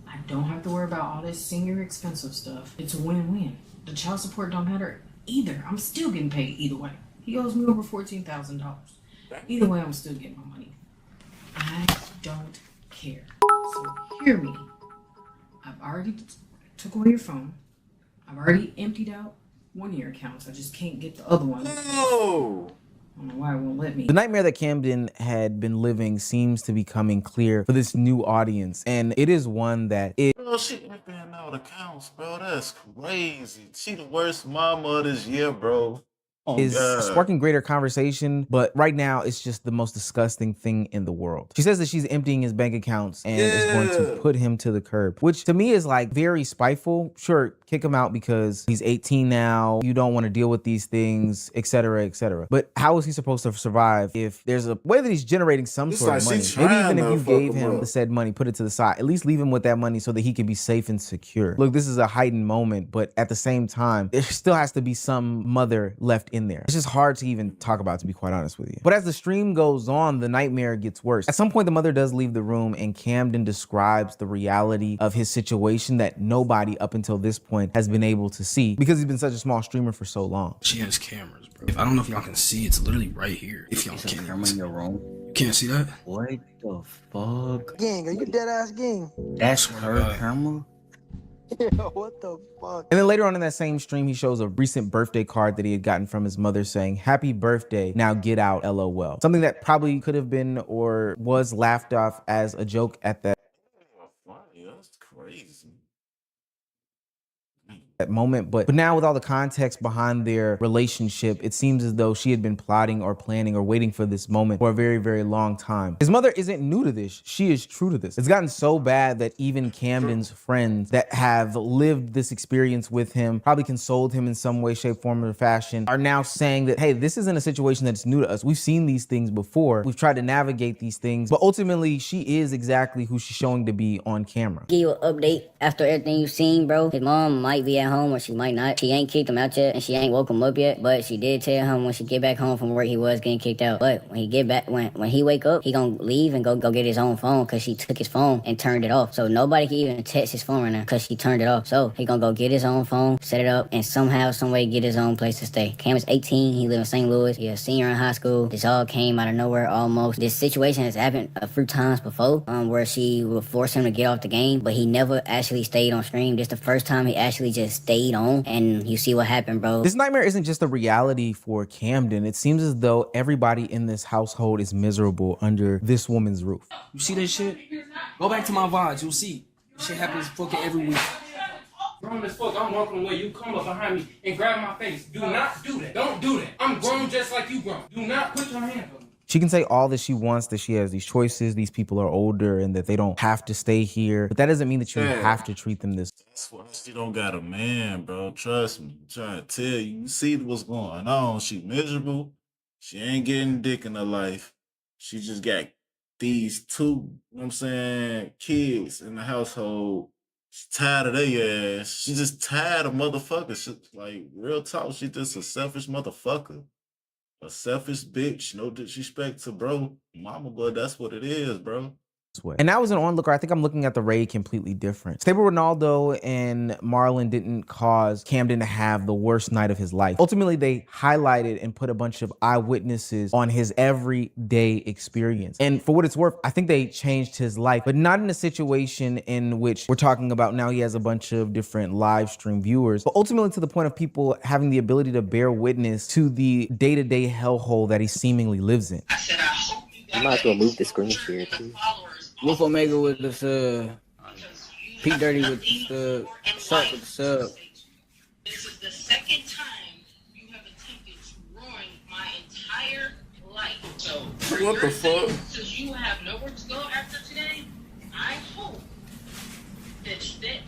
I don't have to worry about all this senior expensive stuff. It's a win-win. The child support don't matter either. I'm still getting paid either way. He owes me over $14,000. Either way, I'm still getting my money. I don't care. So hear me. I've already took away your phone. I've already emptied out one of your accounts. I just can't get the other one. No. I don't know why it won't let me. The nightmare that Camden had been living seems to be coming clear for this new audience, and it is one that Bro, she emptying out accounts, bro. That's crazy. She the worst mama of this year, bro. Oh, is God. Sparking greater conversation, but right now it's just the most disgusting thing in the world. She says that she's emptying his bank accounts and is going to put him to the curb, which to me is like very spiteful. Sure, kick him out because he's 18 now, you don't want to deal with these things, etc., etc. But how is he supposed to survive if there's a way that he's generating some sort of money? Maybe even if you gave him the said money, put it to the side, at least leave him with that money so that he can be safe and secure. Look, this is a heightened moment, but at the same time, there still has to be some mother left in there. It's just hard to even talk about, to be quite honest with you. But as the stream goes on, the nightmare gets worse. At some point, the mother does leave the room and Camden describes the reality of his situation that nobody up until this point has been able to see because he's been such a small streamer for so long. She has cameras, bro. I don't know if y'all can see, it's literally right here. If y'all can. Camera in your room. You can't see that? What the fuck? Gang, are you dead ass gang? That's her camera? Yeah, what the fuck? And then later on in that same stream, he shows a recent birthday card that he had gotten from his mother saying, "Happy birthday, now get out, LOL." Something that probably could have been or was laughed off as a joke at that That's crazy. moment, but now with all the context behind their relationship, it seems as though she had been plotting or planning or waiting for this moment for a very, very long time. His mother isn't new to this. She is true to this. It's gotten so bad that even Camden's friends that have lived this experience with him, probably consoled him in some way, shape, form, or fashion, are now saying that, hey, this isn't a situation that's new to us. We've seen these things before. We've tried to navigate these things, but ultimately she is exactly who she's showing to be on camera. Give you an update after everything you've seen, bro. His mom might be at home or she might not. She ain't kicked him out yet and she ain't woke him up yet, but she did tell him when she get back home from work he was getting kicked out. But when he get back, when he wake up, he gonna leave and go get his own phone because she took his phone and turned it off. So nobody can even text his phone right now because she turned it off. So he gonna go get his own phone, set it up, and somehow, some way get his own place to stay. Cam is 18, he live in St. Louis, he a senior in high school. This all came out of nowhere almost. This situation has happened a few times before, where she would force him to get off the game, but he never actually stayed on stream. This the first time he actually just stayed on, and you see what happened, bro. This nightmare isn't just a reality for Camden. It seems as though everybody in this household is miserable under this woman's roof. You see this shit? Go back to my VODs, you'll see. Shit happens fucking every week. Grown as fuck, I'm walking away, you come up behind me and grab my face. Do not do that. Don't do that. I'm grown just like you grown. Do not put your hands on me. She can say all that she wants, that she has these choices, these people are older, and that they don't have to stay here. But that doesn't mean that you have to treat them this. That's why she don't got a man, bro. Trust me. I'm trying to tell you. You see what's going on. She miserable. She ain't getting dick in her life. She just got these two, you know what I'm saying, kids in the household. She's tired of their ass. She just tired of motherfuckers. She, like, real talk, she just a selfish motherfucker. A selfish bitch. No disrespect to bro, mama, but that's what it is, bro. And now as an onlooker, I think I'm looking at the raid completely different. Stable Ronaldo and Marlon didn't cause Camden to have the worst night of his life. Ultimately, they highlighted and put a bunch of eyewitnesses on his everyday experience. And for what it's worth, I think they changed his life, but not in a situation in which we're talking about now he has a bunch of different live stream viewers, but ultimately to the point of people having the ability to bear witness to the day-to-day hellhole that he seemingly lives in. You might as well move the screen share too. Wolf Omega with the Pete Dirty with the Shark with the sub. This is the second time you have attempted to ruin my entire life. So, for What the fuck? Since you have nowhere to go after today, I hope that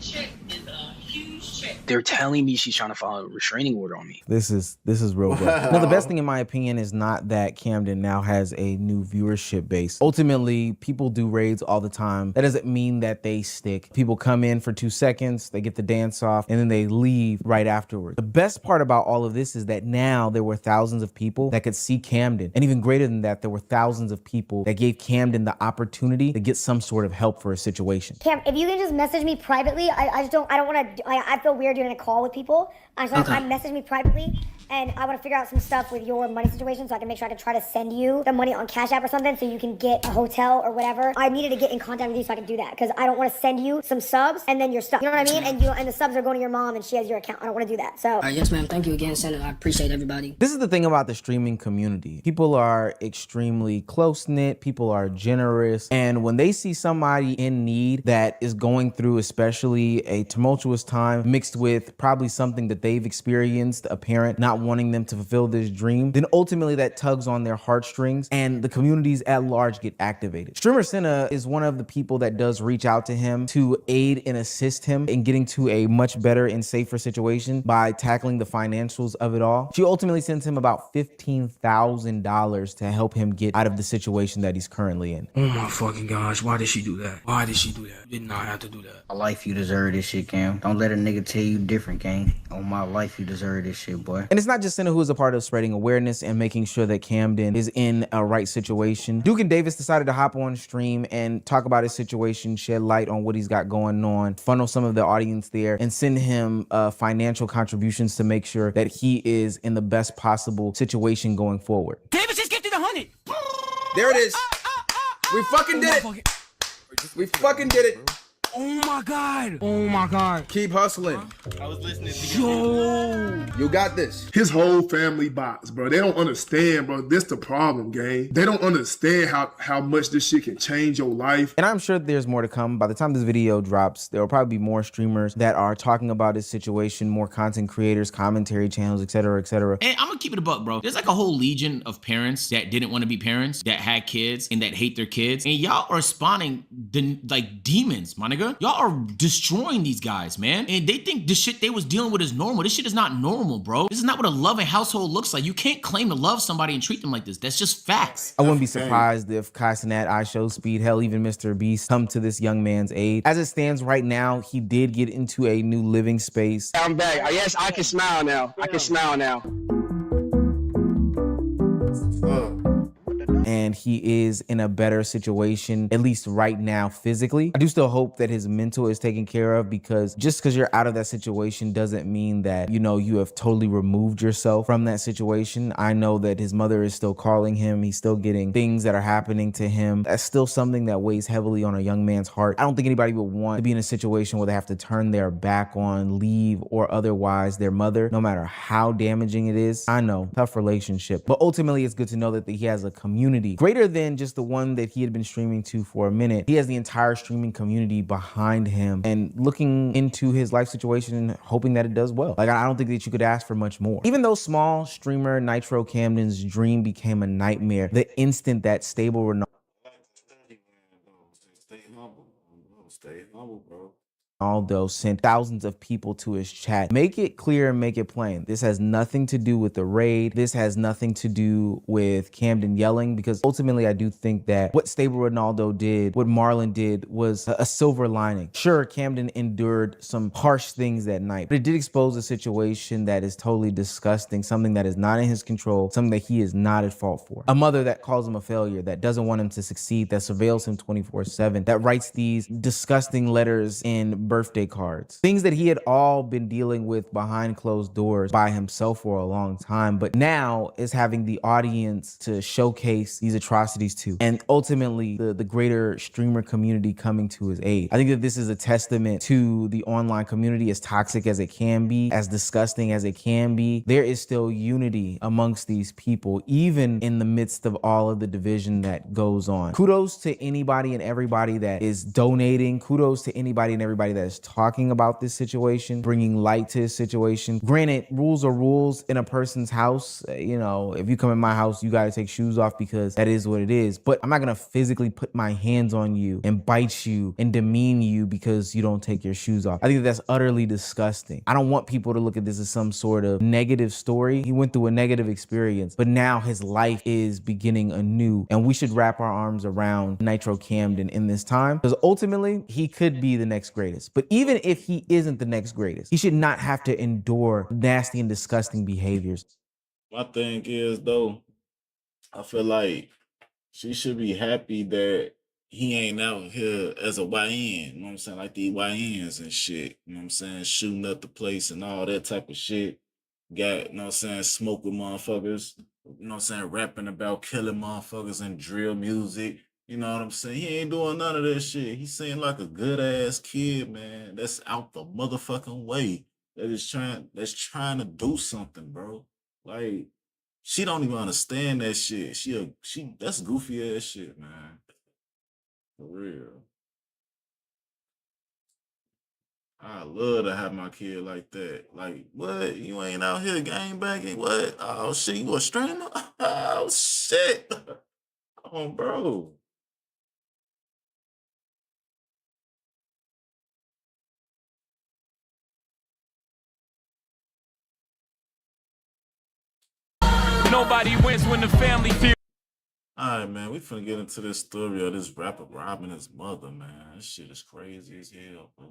check is a huge check. They're telling me she's trying to file a restraining order on me. This is real bad. Now, the best thing in my opinion is not that Camden now has a new viewership base. Ultimately, people do raids all the time. That doesn't mean that they stick. People come in for 2 seconds, they get the dance off, and then they leave right afterward. The best part about all of this is that now there were thousands of people that could see Camden. And even greater than that, there were thousands of people that gave Camden the opportunity to get some sort of help for a situation. Cam, if you can just message me privately, I don't want to, I feel weird doing a call with people. So Okay. message me privately, and I want to figure out some stuff with your money situation so I can make sure I can try to send you the money on Cash App or something so you can get a hotel or whatever. I needed to get in contact with you so I can do that because I don't want to send you some subs and then you're stuck. You know what I mean? And the subs are going to your mom and she has your account. I don't want to do that. So. Yes, ma'am. Thank you again, Senator. I appreciate everybody. This is the thing about the streaming community. People are extremely close-knit, people are generous, and when they see somebody in need that is going through especially a tumultuous time mixed with probably something that they've experienced, a parent not wanting them to fulfill this dream, then ultimately that tugs on their heartstrings and the communities at large get activated. Streamer Senna is one of the people that does reach out to him to aid and assist him in getting to a much better and safer situation by tackling the financials of it all. She ultimately sends him about $15,000 to help him get out of the situation that he's currently in. Oh my fucking gosh, why did she do that? Why did she do that? Did not have to do that. My life, you deserve this shit, Cam. Don't let a nigga tell you different, gang. On my life, you deserve this shit, boy. And it's not just Senna who is a part of spreading awareness and making sure that Camden is in a right situation. Duke and Davis decided to hop on stream and talk about his situation, shed light on what he's got going on, funnel some of the audience there, and send him financial contributions to make sure that he is in the best possible situation going forward. Davis just gifted 100. There it is. We fucking did it. We fucking did it. Oh my God. Oh my God. Keep hustling. I was listening to you. You got this. His whole family bots, bro. They don't understand, bro. This the problem, gang. They don't understand how much this shit can change your life. And I'm sure there's more to come. By the time this video drops, there will probably be more streamers that are talking about this situation, more content creators, commentary channels, etc., etc. And I'm gonna keep it a buck, bro. There's like a whole legion of parents that didn't want to be parents, that had kids, and that hate their kids. And y'all are spawning like demons, my nigga. Y'all are destroying these guys, man. And they think the shit they was dealing with is normal. This shit is not normal, bro. This is not what a loving household looks like. You can't claim to love somebody and treat them like this. That's just facts. I wouldn't be surprised if Kai Cenat, iShowSpeed, hell, even Mr. Beast come to this young man's aid. As it stands right now, he did get into a new living space. I'm back. Yes, I can smile now. I can smile now. And he is in a better situation, at least right now, physically. I do still hope that his mental is taken care of, because just because you're out of that situation doesn't mean that, you know, you have totally removed yourself from that situation. I know that his mother is still calling him. He's still getting things that are happening to him. That's still something that weighs heavily on a young man's heart. I don't think anybody would want to be in a situation where they have to turn their back on, leave, or otherwise their mother, no matter how damaging it is. I know, tough relationship. But ultimately, it's good to know that he has a community greater than just the one that he had been streaming to for a minute. He has the entire streaming community behind him and looking into his life situation and hoping that it does well. Like, I don't think that you could ask for much more. Even though small streamer Nitro Camden's dream became a nightmare the instant that stable Ronaldo Stay humble, bro. Ronaldo sent thousands of people to his chat. Make it clear and make it plain. This has nothing to do with the raid. This has nothing to do with Camden yelling, because ultimately I do think that what Stable Ronaldo did, what Marlon did, was a silver lining. Sure, Camden endured some harsh things that night, but it did expose a situation that is totally disgusting, something that is not in his control, something that he is not at fault for. A mother that calls him a failure, that doesn't want him to succeed, that surveils him 24/7, that writes these disgusting letters in birthday cards. Things that he had all been dealing with behind closed doors by himself for a long time, but now is having the audience to showcase these atrocities to, and ultimately the greater streamer community coming to his aid. I think that this is a testament to the online community, as toxic as it can be, as disgusting as it can be. There is still unity amongst these people, even in the midst of all of the division that goes on. Kudos to anybody and everybody that is donating. Kudos to anybody and everybody that is talking about this situation, bringing light to his situation. Granted, rules are rules in a person's house. You know, if you come in my house, you got to take shoes off, because that is what it is. But I'm not going to physically put my hands on you and bite you and demean you because you don't take your shoes off. I think that's utterly disgusting. I don't want people to look at this as some sort of negative story. He went through a negative experience, but now his life is beginning anew, and we should wrap our arms around Nitro Camden in this time, because ultimately he could be the next greatest. But even if he isn't the next greatest, he should not have to endure nasty and disgusting behaviors. My thing is, though, I feel like she should be happy that he ain't out here as a YN, you know what I'm saying? Like these YNs and shit, you know what I'm saying? Shooting up the place and all that type of shit. Got, you know what I'm saying, smoke with motherfuckers, you know what I'm saying, rapping about killing motherfuckers and drill music. You know what I'm saying? He ain't doing none of that shit. He seemed like a good ass kid, man. That's out the motherfucking way. That's trying to do something, bro. Like, she don't even understand that shit. That's goofy ass shit, man. For real. I love to have my kid like that. Like, what? You ain't out here gang banging? What? Oh shit, you a streamer? Oh shit. Oh, bro. Nobody wins when the family feels. Alright, man, we finna get into this story of this rapper robbing his mother, man. This shit is crazy as hell, bro.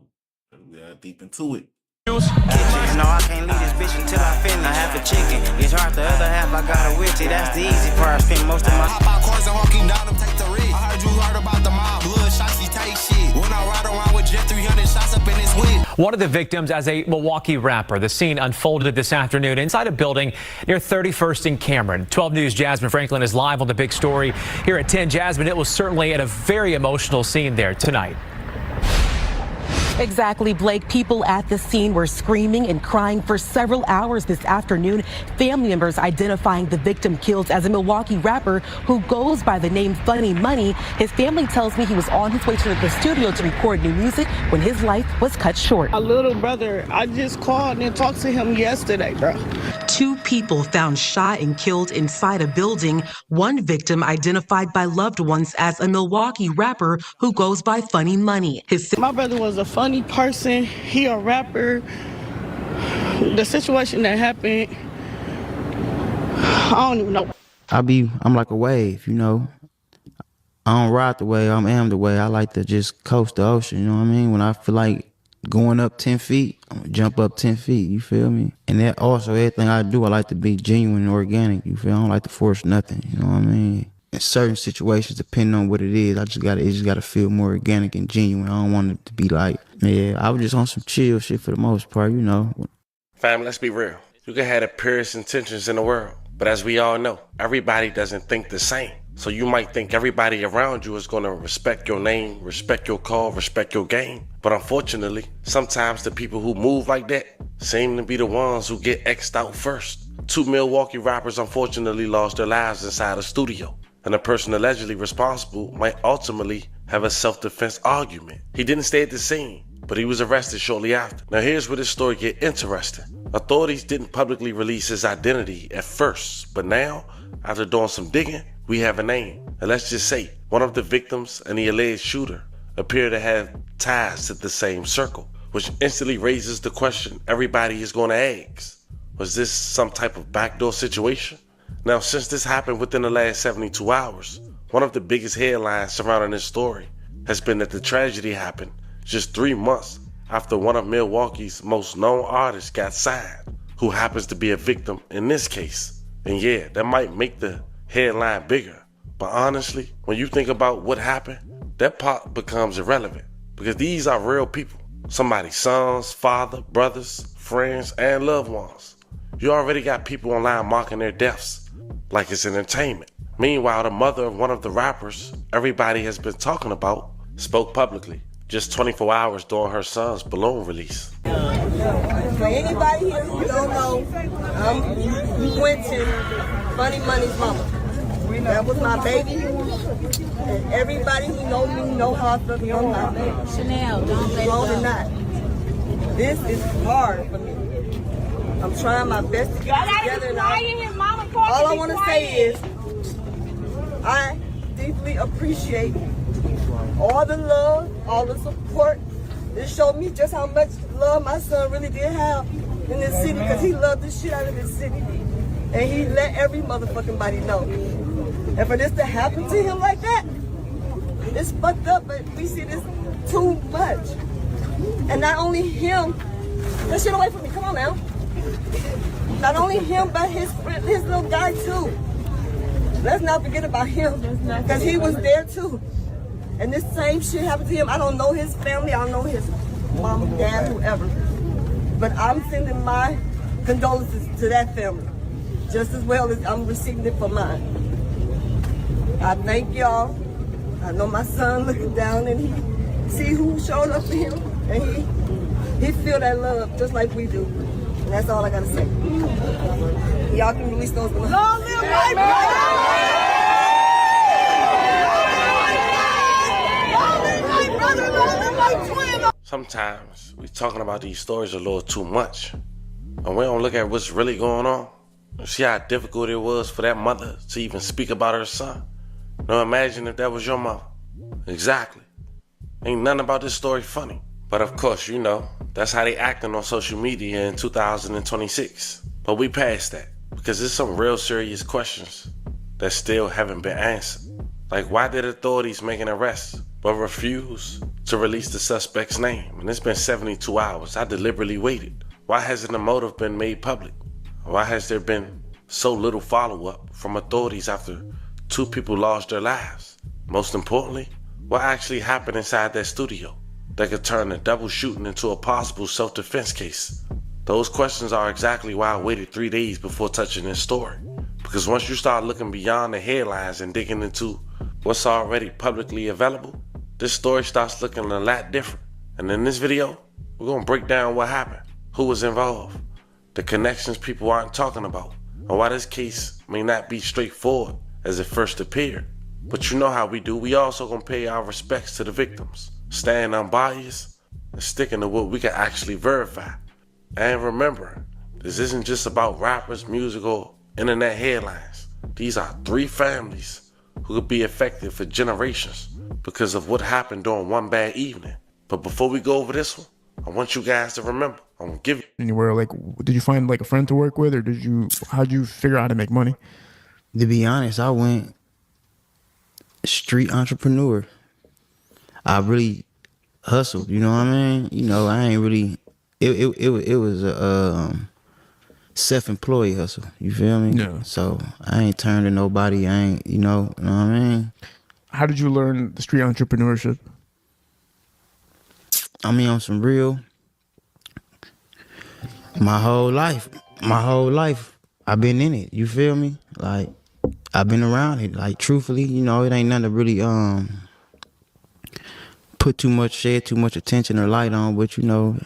We got deep into it. You know I can't leave this bitch until I finish. I have a chicken. It's hard, the other half I got a witchy. That's the easy part. Spend most of my hop out cars and walking down them, take the risk. I heard you heard about the mob, blood shots, he take shit. When I ride around with jet 300 shots up in his whip. One of the victims as a Milwaukee rapper. The scene unfolded this afternoon inside a building near 31st and Cameron. 12 News' Jasmine Franklin is live on the big story here at 10. Jasmine, it was certainly at a very emotional scene there tonight. Exactly, Blake. People at the scene were screaming and crying for several hours this afternoon. Family members identifying the victim killed as a Milwaukee rapper who goes by the name Funny Money. His family tells me he was on his way to the studio to record new music when his life was cut short. My little brother, I just called and talked to him yesterday, bro. 2 people found shot and killed inside a building. One victim identified by loved ones as a Milwaukee rapper who goes by Funny Money. My brother was a funny person. He a rapper. The situation that happened, I don't even know. I'm like a wave, you know. I don't ride the wave, I am the wave. I like to just coast the ocean, you know what I mean? When I feel like going up 10 feet, I'm gonna jump up 10 feet, you feel me? And that also, everything I do, I like to be genuine and organic, you feel? I don't like to force nothing, you know what I mean? In certain situations, depending on what it is, it just gotta feel more organic and genuine. I don't want it to be like, yeah, I was just on some chill shit for the most part, you know. Fam, let's be real. You can have the purest intentions in the world, but as we all know, everybody doesn't think the same. So you might think everybody around you is going to respect your name, respect your call, respect your game. But unfortunately, sometimes the people who move like that seem to be the ones who get X'd out first. 2 Milwaukee rappers unfortunately lost their lives inside a studio, and the person allegedly responsible might ultimately have a self-defense argument. He didn't stay at the scene, but he was arrested shortly after. Now here's where this story get interesting. Authorities didn't publicly release his identity at first, but now, after doing some digging, we have a name. And let's just say, one of the victims and the alleged shooter appear to have ties to the same circle, which instantly raises the question everybody is going to ask. Was this some type of backdoor situation? Now, since this happened within the last 72 hours, one of the biggest headlines surrounding this story has been that the tragedy happened just 3 months after one of Milwaukee's most known artists got signed, who happens to be a victim in this case. And yeah, that might make the headline bigger, but honestly, when you think about what happened, that part becomes irrelevant, because these are real people. Somebody's sons, father, brothers, friends, and loved ones. You already got people online mocking their deaths like it's entertainment. Meanwhile, the mother of one of the rappers everybody has been talking about spoke publicly just 24 hours during her son's balloon release. For anybody here who don't know, we went to Funny Money's mama. That was my baby. And everybody who know me know how I feel on my baby. Chanel, don't let it or not. This is hard for me. I'm trying my best to get it together. And all I want to say is, I deeply appreciate all the love, all the support. This showed me just how much love my son really did have in this city, because he loved the shit out of this city. And he let every motherfucking body know. And for this to happen to him like that, it's fucked up, but we see this too much. And not only him, get shit away from me, come on now. Not only him, but his little guy too. Let's not forget about him, because he was there too. And this same shit happened to him. I don't know his family, I don't know his mom, dad, whoever. But I'm sending my condolences to that family, just as well as I'm receiving it for mine. I thank y'all. I know my son looking down and he see who showed up for him, and he feel that love just like we do. And that's all I gotta say. Y'all can release those balloons. Long live white brother! Sometimes we talking about these stories a little too much, and we don't look at what's really going on. See how difficult it was for that mother to even speak about her son. Now imagine if that was your mom. Exactly. Ain't nothing about this story funny. But of course, you know, that's how they acting on social media in 2026. But we passed that, because there's some real serious questions that still haven't been answered. Like, why did authorities make an arrest but refuse to release the suspect's name? And it's been 72 hours. I deliberately waited. Why hasn't the motive been made public? Why has there been so little follow-up from authorities after 2 people lost their lives? Most importantly, what actually happened inside that studio that could turn a double shooting into a possible self-defense case? Those questions are exactly why I waited 3 days before touching this story. Because once you start looking beyond the headlines and digging into what's already publicly available, this story starts looking a lot different. And in this video, we're gonna break down what happened, who was involved, the connections people aren't talking about, and why this case may not be straightforward as it first appeared. But you know how we do. We also gonna pay our respects to the victims, staying unbiased and sticking to what we can actually verify. And remember, this isn't just about rappers, music, or internet headlines. These are 3 families who could be affected for generations because of what happened during one bad evening. But before we go over this one, I want you guys to remember, I'm gonna give you Anywhere, like, did you find like a friend to work with, or how'd you figure out how to make money? To be honest, I went street entrepreneur. I really hustled, you know what I mean? You know, I ain't really, it was a self-employed hustle, you feel me? Yeah. So I ain't turned to nobody, I ain't, you know what I mean? How did you learn the street entrepreneurship? I mean, on some real, my whole life, I've been in it, you feel me? Like, I've been around it, like, truthfully, you know, it ain't nothing to really, shed too much attention or light on, but you know,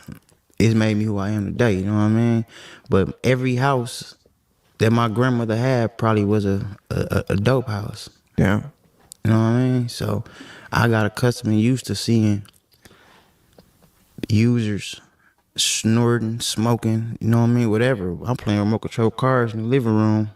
it's made me who I am today, you know what I mean? But every house that my grandmother had probably was a dope house. Yeah. You know what I mean? So I got accustomed and used to seeing users snorting, smoking, you know what I mean? Whatever. I'm playing remote control cars in the living room.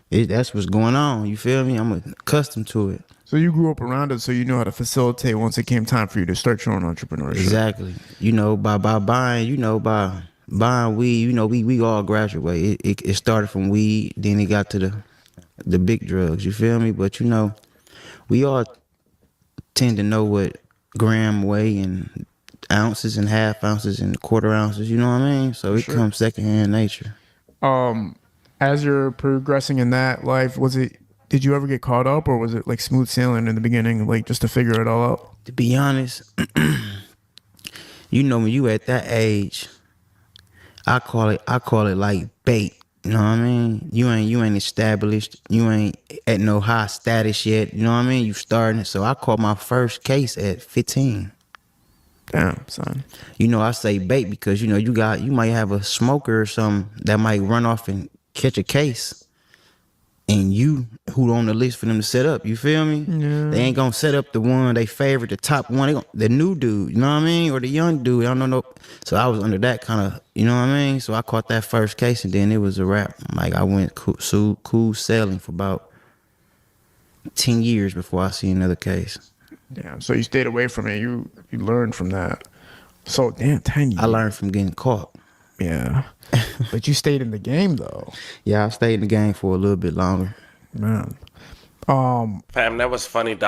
That's what's going on, you feel me? I'm accustomed to it. So you grew up around it, so you know how to facilitate once it came time for you to start your own entrepreneurship. Exactly. You know, by buying, you know, by buying weed, you know, we all graduate. It started from weed, then it got to the big drugs, you feel me? But you know, we all tend to know what gram weigh and ounces and half ounces and quarter ounces, you know what I mean? So it comes secondhand nature. As you're progressing in that life, did you ever get caught up, or was it like smooth sailing in the beginning, like just to figure it all out? To be honest, you know, when you at that age, I call it like bait. You know what I mean? You ain't established. You ain't at no high status yet. You know what I mean? You starting. So I caught my first case at 15. Damn, son. You know, I say bait because, you know, you might have a smoker or something that might run off and catch a case, and you who on the list for them to set up, you feel me? Yeah. They ain't gonna set up the one they favorite, the top one, the new dude, you know what I mean? Or the young dude, I don't know. So I was under that kind of, you know what I mean? So I caught that first case, and then it was a wrap. Like, I went cool sailing for about 10 years before I see another case. Yeah, so you stayed away from it. You learned from that. So, damn, 10 years. I learned from getting caught. Yeah. But you stayed in the game, though. Yeah, I stayed in the game for a little bit longer. Man. Fam, that was Funny $,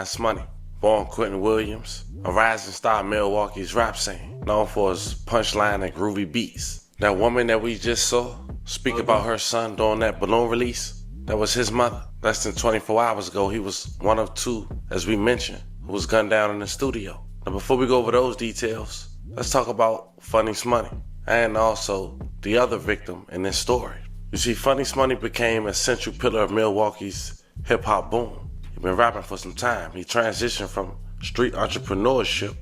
Smoney. Born Quentin Williams, a rising star in Milwaukee's rap scene, known for his punchline and groovy beats. That woman that we just saw speak about her son during that balloon release, that was his mother. Less than 24 hours ago, he was one of 2, as we mentioned, who was gunned down in the studio. Now, before we go over those details, let's talk about Funny Smoney and also the other victim in this story. You see, Funny Smoney became a central pillar of Milwaukee's hip-hop boom. He'd been rapping for some time. He transitioned from street entrepreneurship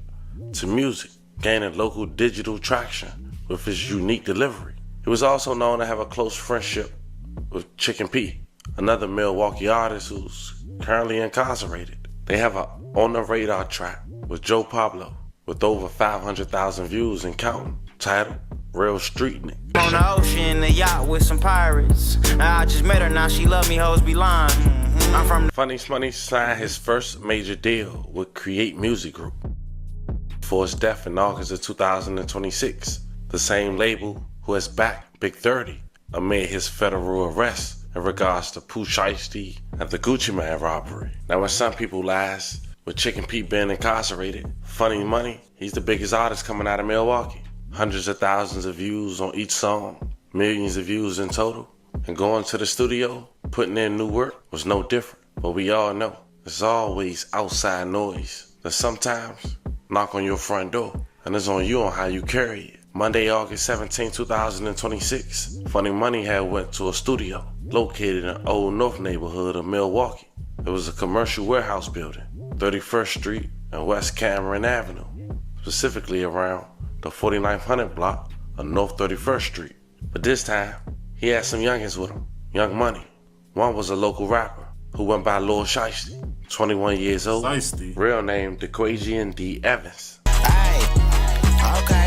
to music, gaining local digital traction with his unique delivery. He was also known to have a close friendship with Chicken P, another Milwaukee artist who's currently incarcerated. They have a On the Radar track with Joe Pablo, with over 500,000 views and counting, titled Real Street Nigga. On the ocean, the yacht with some pirates. I just met her, now she love me, hoes be lying. I'm from Funny Money signed his first major deal with Create Music Group before his death in August of 2026. The same label who has backed Big 30 amid his federal arrest in regards to Pooh Shiesty and the Gucci Mane robbery. Now, when some people lies with Chicken Pete being incarcerated, Funny Money, he's the biggest artist coming out of Milwaukee. Hundreds of thousands of views on each song, millions of views in total. And going to the studio, putting in new work was no different. But we all know there's always outside noise that sometimes knock on your front door, and it's on you on how you carry it. Monday, August 17, 2026, Funny Money had went to a studio located in Old North neighborhood of Milwaukee. It was a commercial warehouse building, 31st Street and West Cameron Avenue, specifically around the 4900 block of North 31st Street. But this time, he had some youngins with him, Young Money. One was a local rapper who went by Lil Shiesty, 21 years old, real name DeQuajian D. Evans. okay.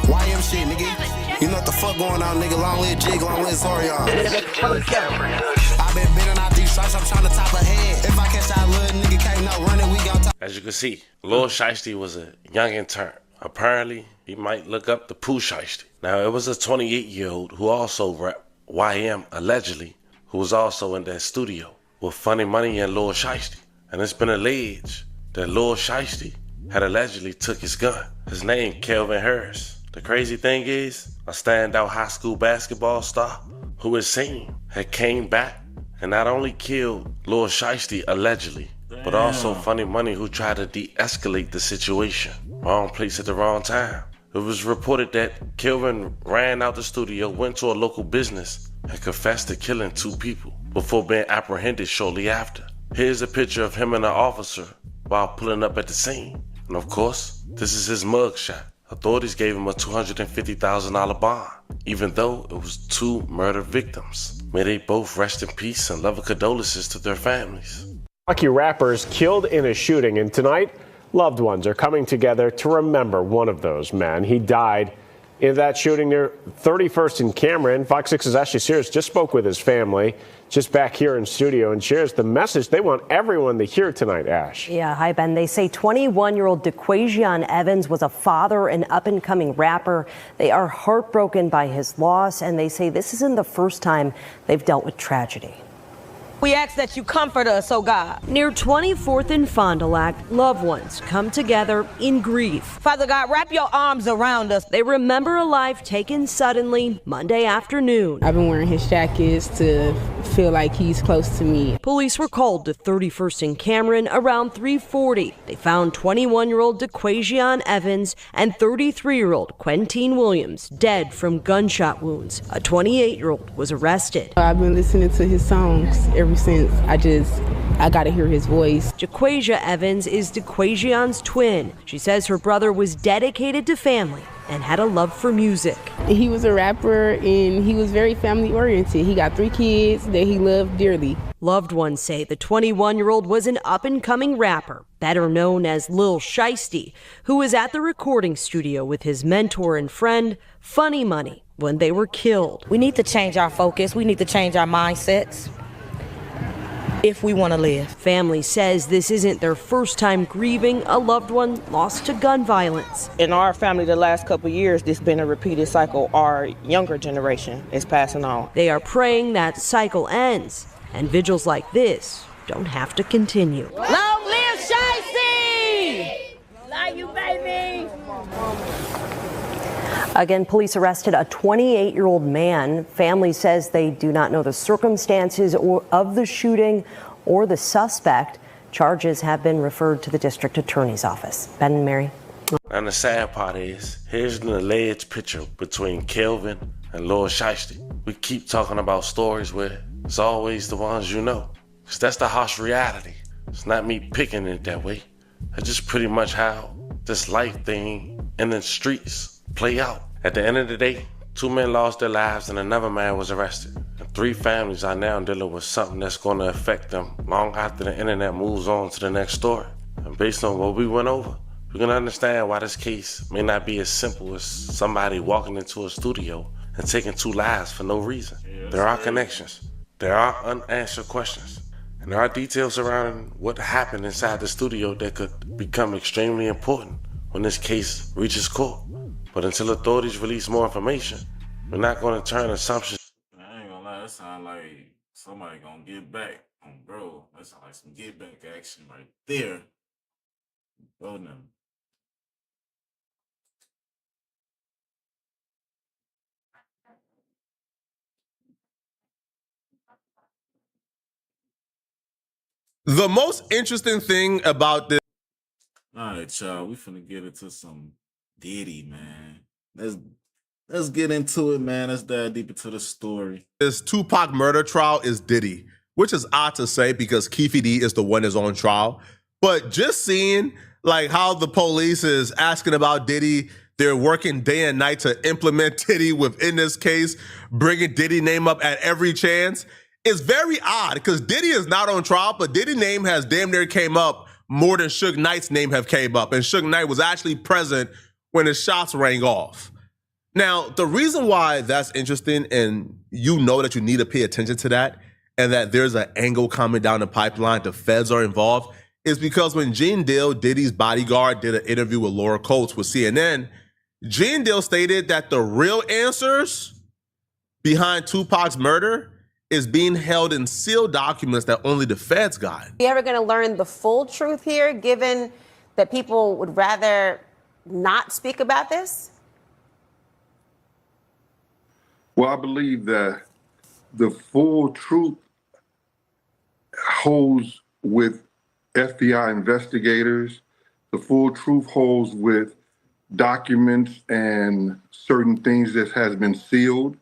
YM shit, nigga. You know what the fuck going on, nigga. Long live Jig, long live Zorion. I been bidding out these stripes, I'm trying to top ahead. If I catch that little nigga, can't no running, we gon' top. As you can see, Lil Shiesty was a young intern. Apparently, he might look up the Pooh Shiesty. Now, it was a 28-year-old who also rapped YM, allegedly, who was also in that studio with Funny Money and Lil Shiesty. And it's been alleged that Lil Shiesty had allegedly took his gun. His name, Kelvin Harris. The crazy thing is, a standout high school basketball star who it seemed had came back and not only killed Lil Shiesty allegedly, but also Funny Money, who tried to de-escalate the situation. Wrong place at the wrong time. It was reported that Kelvin ran out the studio, went to a local business, and confessed to killing 2 people before being apprehended shortly after. Here's a picture of him and an officer while pulling up at the scene. And of course, this is his mugshot. Authorities gave him a $250,000 bond, even though it was 2 murder victims. May they both rest in peace and love and condolences to their families. Milwaukee rappers killed in a shooting, and tonight, loved ones are coming together to remember one of those men. He died in that shooting near 31st and Cameron. Fox 6's Ashley Sears just spoke with his family, just back here in studio, and shares the message they want everyone to hear tonight, Ash. Yeah, hi, Ben. They say 21-year-old DeQuajian Evans was a father and up-and-coming rapper. They are heartbroken by his loss, and they say this isn't the first time they've dealt with tragedy. We ask that you comfort us, oh God. Near 24th and Fond du Lac, loved ones come together in grief. Father God, wrap your arms around us. They remember a life taken suddenly Monday afternoon. I've been wearing his jackets to feel like he's close to me. Police were called to 31st and Cameron around 3:40. They found 21-year-old DeQuajian Evans and 33-year-old Quentin Williams dead from gunshot wounds. A 28-year-old was arrested. I've been listening to his songs ever since. I got to hear his voice. Jaquasia Evans is DeQuajian's twin. She says her brother was dedicated to family and had a love for music. He was a rapper and he was very family oriented. He got 3 kids that he loved dearly. Loved ones say the 21-year-old was an up-and-coming rapper, better known as Lil Shiesty, who was at the recording studio with his mentor and friend, Funny Money, when they were killed. We need to change our focus. We need to change our mindsets if we want to live. Family says this isn't their first time grieving a loved one lost to gun violence. In our family, the last couple of years, this has been a repeated cycle. Our younger generation is passing on. They are praying that cycle ends and vigils like this don't have to continue. Long live Shiesty! Love you, baby! Again, police arrested a 28-year-old man. Family says they do not know the circumstances of the shooting or the suspect. Charges have been referred to the district attorney's office. Ben and Mary. And the sad part is, here's an alleged picture between Kelvin and Lil Shiesty. We keep talking about stories where it's always the ones you know. Because that's the harsh reality. It's not me picking it that way. It's just pretty much how this life thing in the streets play out. At the end of the day, 2 men lost their lives and another man was arrested. And 3 families are now dealing with something that's going to affect them long after the internet moves on to the next story. And based on what we went over, you can understand why this case may not be as simple as somebody walking into a studio and taking 2 lives for no reason. There are connections, there are unanswered questions, and there are details surrounding what happened inside the studio that could become extremely important when this case reaches court. But until authorities release more information, we're not going to turn assumptions. I ain't gonna lie, that sound like somebody gonna get back on bro. That sound like some get back action right there. Go now. The most interesting thing about this. All right, y'all. We finna get into some Diddy, man. Let's get into it, man. Let's dive deep into the story. This Tupac murder trial is Diddy, which is odd to say because Keefe D is the one that's on trial. But just seeing like how the police is asking about Diddy, they're working day and night to implement Diddy within this case, bringing Diddy name up at every chance. It's very odd because Diddy is not on trial, but Diddy name has damn near came up more than Suge Knight's name have came up. And Suge Knight was actually present when the shots rang off. Now, the reason why that's interesting, and you know that you need to pay attention to that, and that there's an angle coming down the pipeline, the feds are involved, is because when Gene Deal, Diddy's bodyguard, did an interview with Laura Coates with CNN, Gene Deal stated that the real answers behind Tupac's murder is being held in sealed documents that only the feds got. Are you ever going to learn the full truth here, given that people would rather not speak about this? Well, I believe that the full truth holds with FBI investigators. The full truth holds with documents and certain things that has been sealed,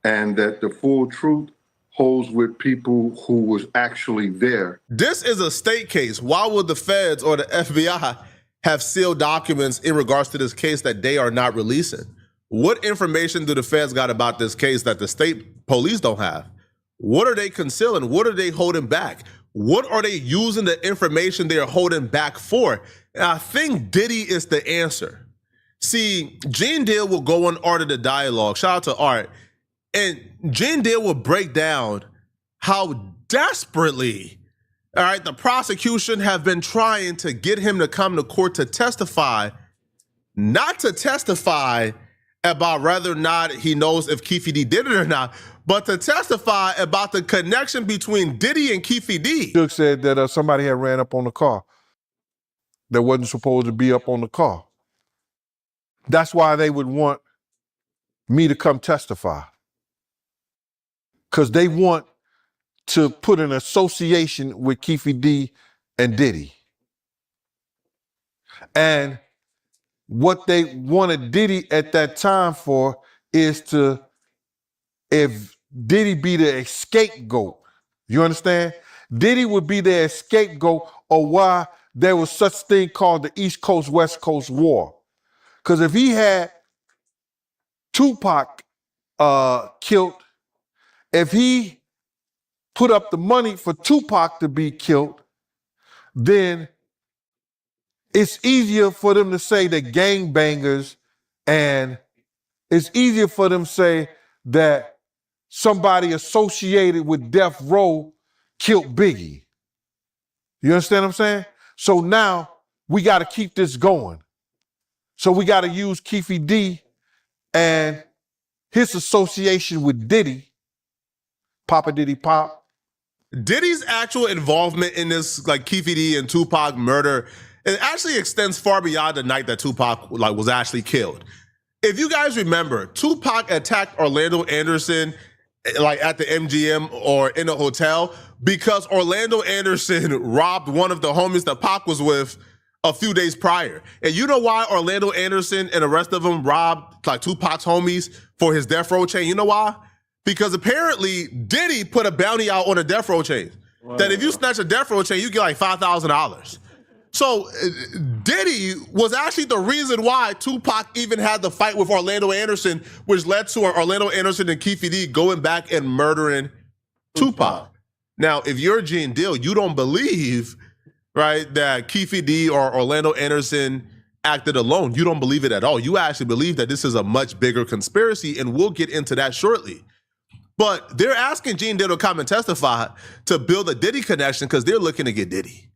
and that the full truth holds with people who was actually there. This is a state case. Why would the feds or the FBI have sealed documents in regards to this case that they are not releasing? What information do the feds got about this case that the state police don't have? What are they concealing? What are they holding back? What are they using the information they're holding back for? And I think Diddy is the answer. See, Gene Deal will go on Art of the Dialogue. Shout out to Art. And Gene Deal will break down how desperately, all right, the prosecution have been trying to get him to come to court to testify, not to testify about whether or not he knows if Keefe D did it or not, but to testify about the connection between Diddy and Keefe D. Suge said that somebody had ran up on the car that wasn't supposed to be up on the car. That's why they would want me to come testify. Because they want to put an association with Keefe D and Diddy. And what they wanted Diddy at that time for is to, if Diddy be the scapegoat, you understand? Diddy would be the scapegoat or why there was such thing called the East Coast, West Coast War. Because if he had Tupac killed, if he put up the money for Tupac to be killed, then it's easier for them to say the gangbangers, and it's easier for them to say that somebody associated with Death Row killed Biggie. You understand what I'm saying? So now we got to keep this going. So we got to use Keefe D and his association with Diddy, Papa Diddy Pop. Diddy's actual involvement in this, like Keefe D and Tupac murder, it actually extends far beyond the night that Tupac was actually killed. If you guys remember, Tupac attacked Orlando Anderson at the MGM or in a hotel because Orlando Anderson robbed one of the homies that Pac was with a few days prior. And you know why Orlando Anderson and the rest of them robbed Tupac's homies for his death row chain? You know why? Because apparently Diddy put a bounty out on a death row chain. Wow. That if you snatch a death row chain, you get $5,000. So Diddy was actually the reason why Tupac even had the fight with Orlando Anderson, which led to Orlando Anderson and Keefe D going back and murdering Tupac. Now, if you're Gene Deal, you don't believe right, that Keefe D or Orlando Anderson acted alone. You don't believe it at all. You actually believe that this is a much bigger conspiracy, and we'll get into that shortly. But they're asking Gene Ditto to come and testify to build a Diddy connection because they're looking to get Diddy,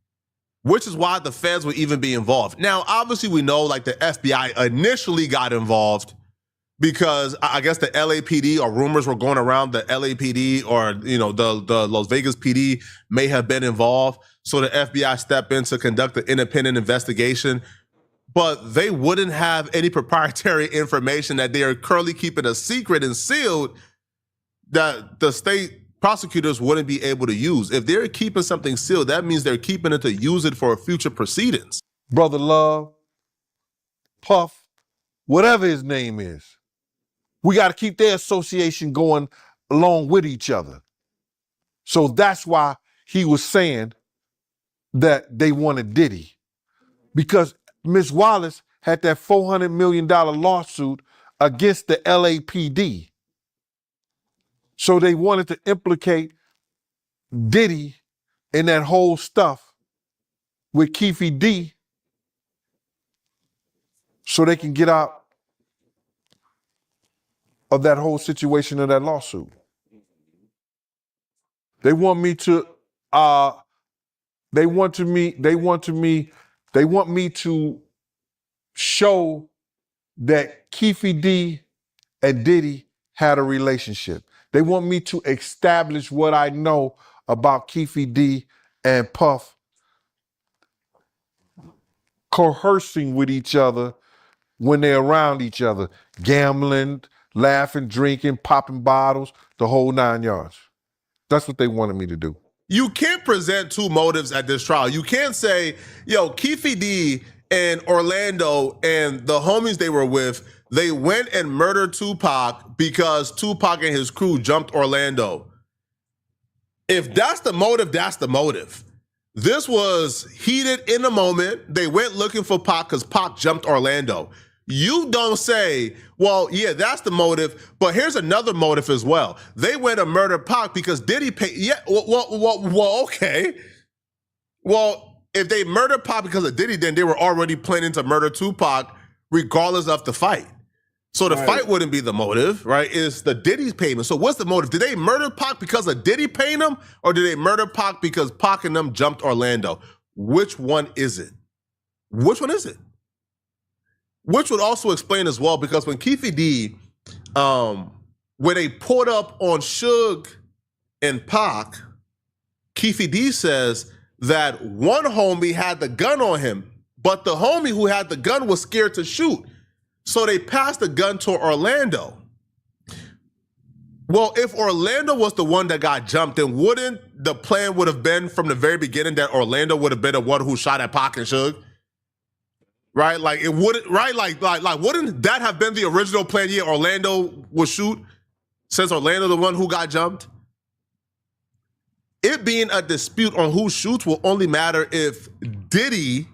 which is why the feds would even be involved. Now, obviously, we know like the FBI initially got involved because I guess the LAPD or rumors were going around the LAPD or, you know, the Las Vegas PD may have been involved. So the FBI stepped in to conduct an independent investigation. But they wouldn't have any proprietary information that they are currently keeping a secret and sealed that the state prosecutors wouldn't be able to use. If they're keeping something sealed, that means they're keeping it to use it for future proceedings. Brother Love, Puff, whatever his name is, we got to keep their association going along with each other. So that's why he was saying that they wanted Diddy. Because Ms. Wallace had that $400 million lawsuit against the LAPD. So they wanted to implicate Diddy in that whole stuff with Keefe D so they can get out of that whole situation of that lawsuit. They want me to show that Keefe D and Diddy had a relationship. They want me to establish what I know about Keefe D and Puff coercing with each other when they're around each other, gambling, laughing, drinking, popping bottles, the whole 9 yards. That's what they wanted me to do. You can't present two motives at this trial. You can't say, yo, Keefe D and Orlando and the homies they were with, they went and murdered Tupac because Tupac and his crew jumped Orlando. If that's the motive, that's the motive. This was heated in the moment. They went looking for Pac because Pac jumped Orlando. You don't say, well, yeah, that's the motive, but here's another motive as well. They went and murdered Pac because Diddy paid. Yeah, well, okay. Well, if they murdered Pac because of Diddy, then they were already planning to murder Tupac regardless of the fight. So the fight wouldn't be the motive, right? It's the Diddy's payment. So what's the motive? Did they murder Pac because of Diddy paying them, or did they murder Pac because Pac and them jumped Orlando? Which one is it? Which one is it? Which would also explain as well, because when Keefe D, when they pulled up on Suge and Pac, Keefe D says that one homie had the gun on him, but the homie who had the gun was scared to shoot. So they passed the gun to Orlando. Well, if Orlando was the one that got jumped, then wouldn't the plan would have been from the very beginning that Orlando would have been the one who shot at Pac and Suge? Right? Like it wouldn't, right? Like wouldn't that have been the original plan? Yeah, Orlando would shoot since Orlando the one who got jumped. It being a dispute on who shoots will only matter if Diddy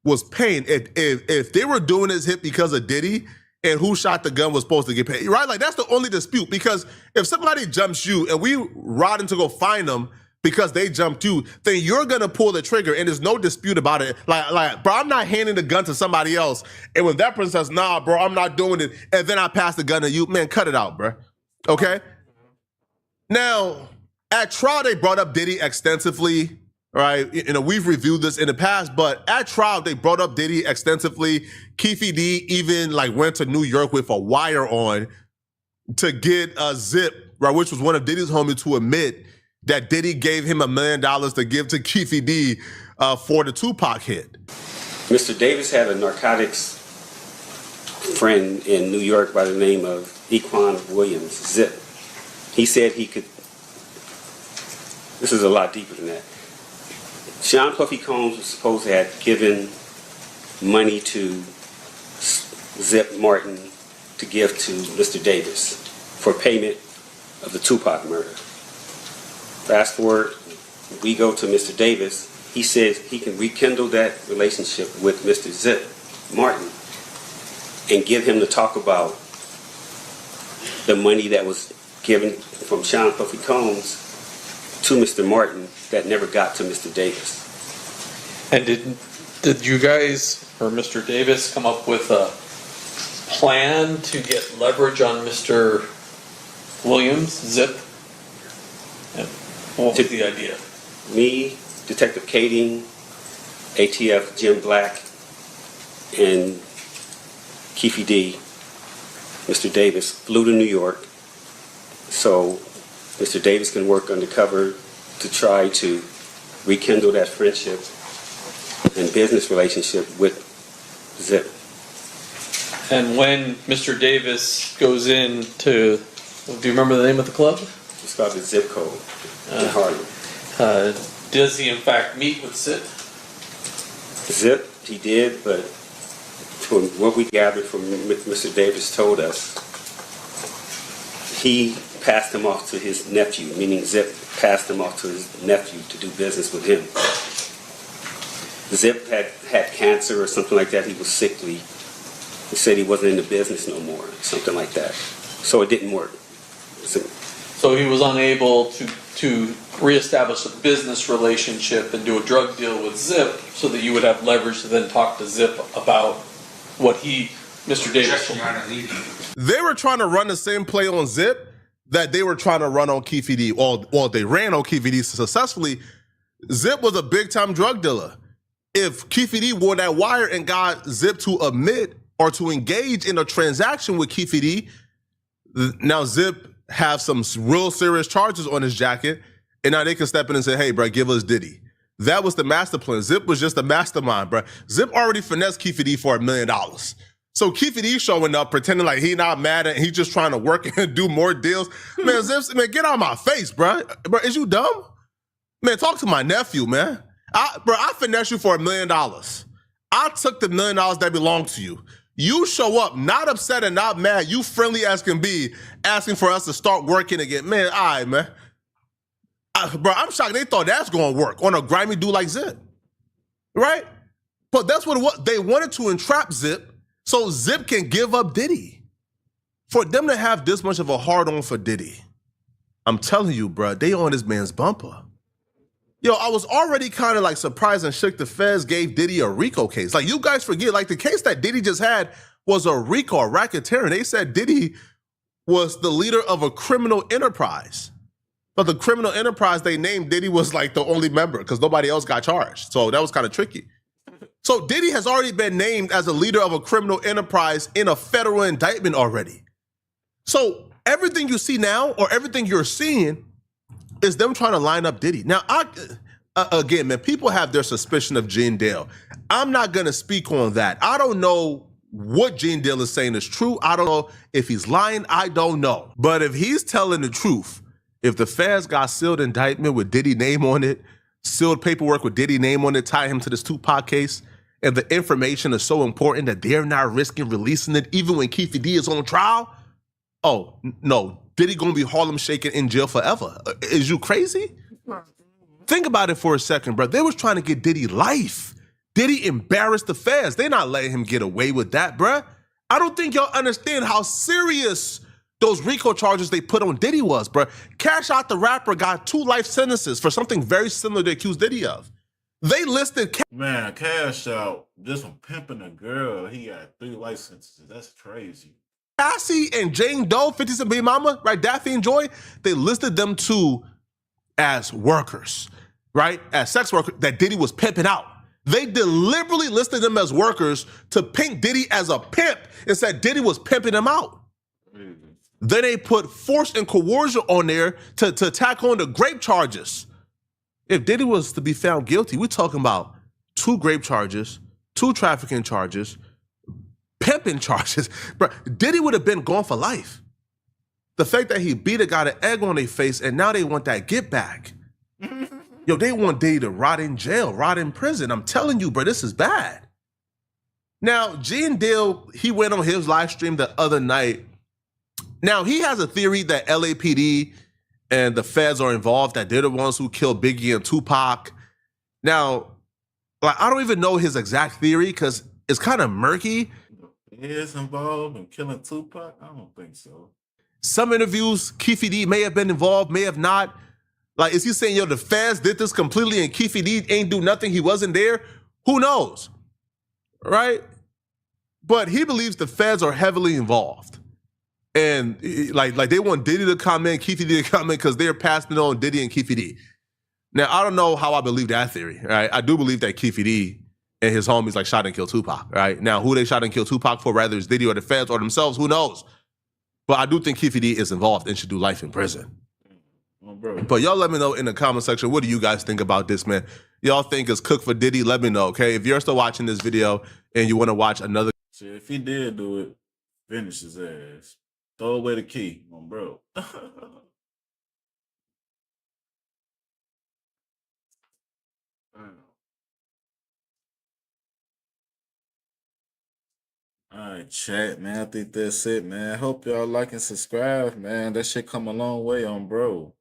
was paying. If they were doing this hit because of Diddy and who shot the gun was supposed to get paid, right? Like that's the only dispute, because if somebody jumps you and we riding to go find them because they jumped you, then you're gonna pull the trigger and there's no dispute about it. Like, bro, I'm not handing the gun to somebody else. And when that person says, nah, bro, I'm not doing it, and then I pass the gun to you, man, cut it out, bro. Okay? Now, at trial, they brought up Diddy extensively, right? You know, we've reviewed this in the past, but at trial, they brought up Diddy extensively. Keefe D even like went to New York with a wire on to get a Zip, right, which was one of Diddy's homies, to admit that Diddy gave him $1 million to give to Keefe D for the Tupac hit. Mr. Davis had a narcotics friend in New York by the name of Equan Williams, Zip. He said he could, this is a lot deeper than that. Sean Puffy Combs was supposed to have given money to Zip Martin to give to Mr. Davis for payment of the Tupac murder. Fast forward, we go to Mr. Davis. He says he can rekindle that relationship with Mr. Zip Martin and get him to talk about the money that was given from Sean Puffy Combs to Mr. Martin that never got to Mr. Davis. And did you guys or Mr. Davis come up with a plan to get leverage on Mr. Williams, Zip? And what was the idea? Me, Detective Kading, ATF Jim Black, and Keefe D, Mr. Davis, flew to New York so Mr. Davis can work undercover to try to rekindle that friendship and business relationship with Zip. And when Mr. Davis goes in to, do you remember the name of the club? It's called the Zip Code in Harlem. Does he in fact meet with Zip? Zip, he did, but from what we gathered from Mr. Davis told us, he passed him off to his nephew, meaning Zip passed him off to his nephew to do business with him. Zip had cancer or something like that. He was sickly. He said he wasn't in the business no more, something like that. So it didn't work. So he was unable to reestablish a business relationship and do a drug deal with Zip so that you would have leverage to then talk to Zip about what Mr. Davis told me. They were trying to run the same play on Zip that they were trying to run on Keefe D. Or they ran on Keefe D successfully. Zip was a big-time drug dealer. If Keefe D wore that wire and got Zip to admit or to engage in a transaction with Keefe D, now Zip have some real serious charges on his jacket, and now they can step in and say, hey, bro, give us Diddy. That was the master plan. Zip was just a mastermind, bro. Zip already finessed Keefe D for $1 million. So Keefe D showing up, pretending like he not mad and he just trying to work and do more deals. Man, Zip, man, get out of my face, bro. Bro, is you dumb? Man, talk to my nephew, man. I finessed you for $1 million. I took the $1 million that belonged to you. You show up, not upset and not mad. You friendly as can be, asking for us to start working again. Man, all right, man. Bro, I'm shocked they thought that's going to work on a grimy dude like Zip. Right? But that's what it was. They wanted to entrap Zip so Zip can give up Diddy. For them to have this much of a hard-on for Diddy, I'm telling you, bro, they on this man's bumper. Yo, I was already kind of like surprised and shook the feds gave Diddy a RICO case. Like, you guys forget, like the case that Diddy just had was a RICO, a racketeering. They said Diddy was the leader of a criminal enterprise. But the criminal enterprise they named, Diddy was like the only member because nobody else got charged. So that was kind of tricky. So Diddy has already been named as a leader of a criminal enterprise in a federal indictment already. So everything you see now or everything you're seeing is them trying to line up Diddy. Now, again, man, people have their suspicion of Gene Dale. I'm not going to speak on that. I don't know what Gene Dale is saying is true. I don't know if he's lying. I don't know. But if he's telling the truth, if the feds got sealed indictment with Diddy name on it, sealed paperwork with Diddy name on it, tie him to this Tupac case, and the information is so important that they're not risking releasing it even when Keefe D is on trial, oh, no. Diddy gonna be Harlem shaking in jail forever. Is you crazy? Think about it for a second, bro. They was trying to get Diddy life. Diddy embarrassed the feds. They not letting him get away with that, bro. I don't think y'all understand how serious those RICO charges they put on Diddy was, bro. Cash Out the Rapper got 2 life sentences for something very similar to accuse Diddy of. They listed... Man, Cash Out, just from pimping a girl, he got 3 life sentences. That's crazy. Cassie and Jane Doe, 50 Cent Baby Mama, right? Daffy and Joy, they listed them two as workers, right? As sex workers that Diddy was pimping out. They deliberately listed them as workers to paint Diddy as a pimp and said Diddy was pimping them out. Then they put force and coercion on there to tack on the grape charges. If Diddy was to be found guilty, we're talking about 2 grape charges, 2 trafficking charges, pimping charges. Bro, Diddy would have been gone for life. The fact that he beat a guy an egg on their face and now they want that get back. Yo, they want Diddy to rot in jail, rot in prison. I'm telling you, bro, this is bad. Now, Gene Dale, he went on his live stream the other night. Now, he has a theory that LAPD and the feds are involved, that they're the ones who killed Biggie and Tupac. Now, like, I don't even know his exact theory because it's kind of murky. Is involved in killing Tupac? I don't think so. Some interviews, Keefe D may have been involved, may have not. Like, is he saying, yo, the feds did this completely and Keefe D ain't do nothing, he wasn't there? Who knows? Right? But he believes the feds are heavily involved. And like they want Diddy to come in, Keefe D to come in because they're passing it on Diddy and Keefe D. Now, I don't know how I believe that theory, right? I do believe that Keefe D and his homies like shot and killed Tupac, right? Now, who they shot and killed Tupac for, whether it's Diddy or the feds or themselves, who knows? But I do think Keefe D is involved and should do life in prison. Oh, bro. But y'all let me know in the comment section, what do you guys think about this, man? Y'all think it's cooked for Diddy? Let me know, okay? If you're still watching this video and you want to watch another... See, if he did do it, finish his ass. Throw away the key, bro. All right, chat, man. I think that's it, man. Hope y'all like and subscribe, man. That shit come a long way bro.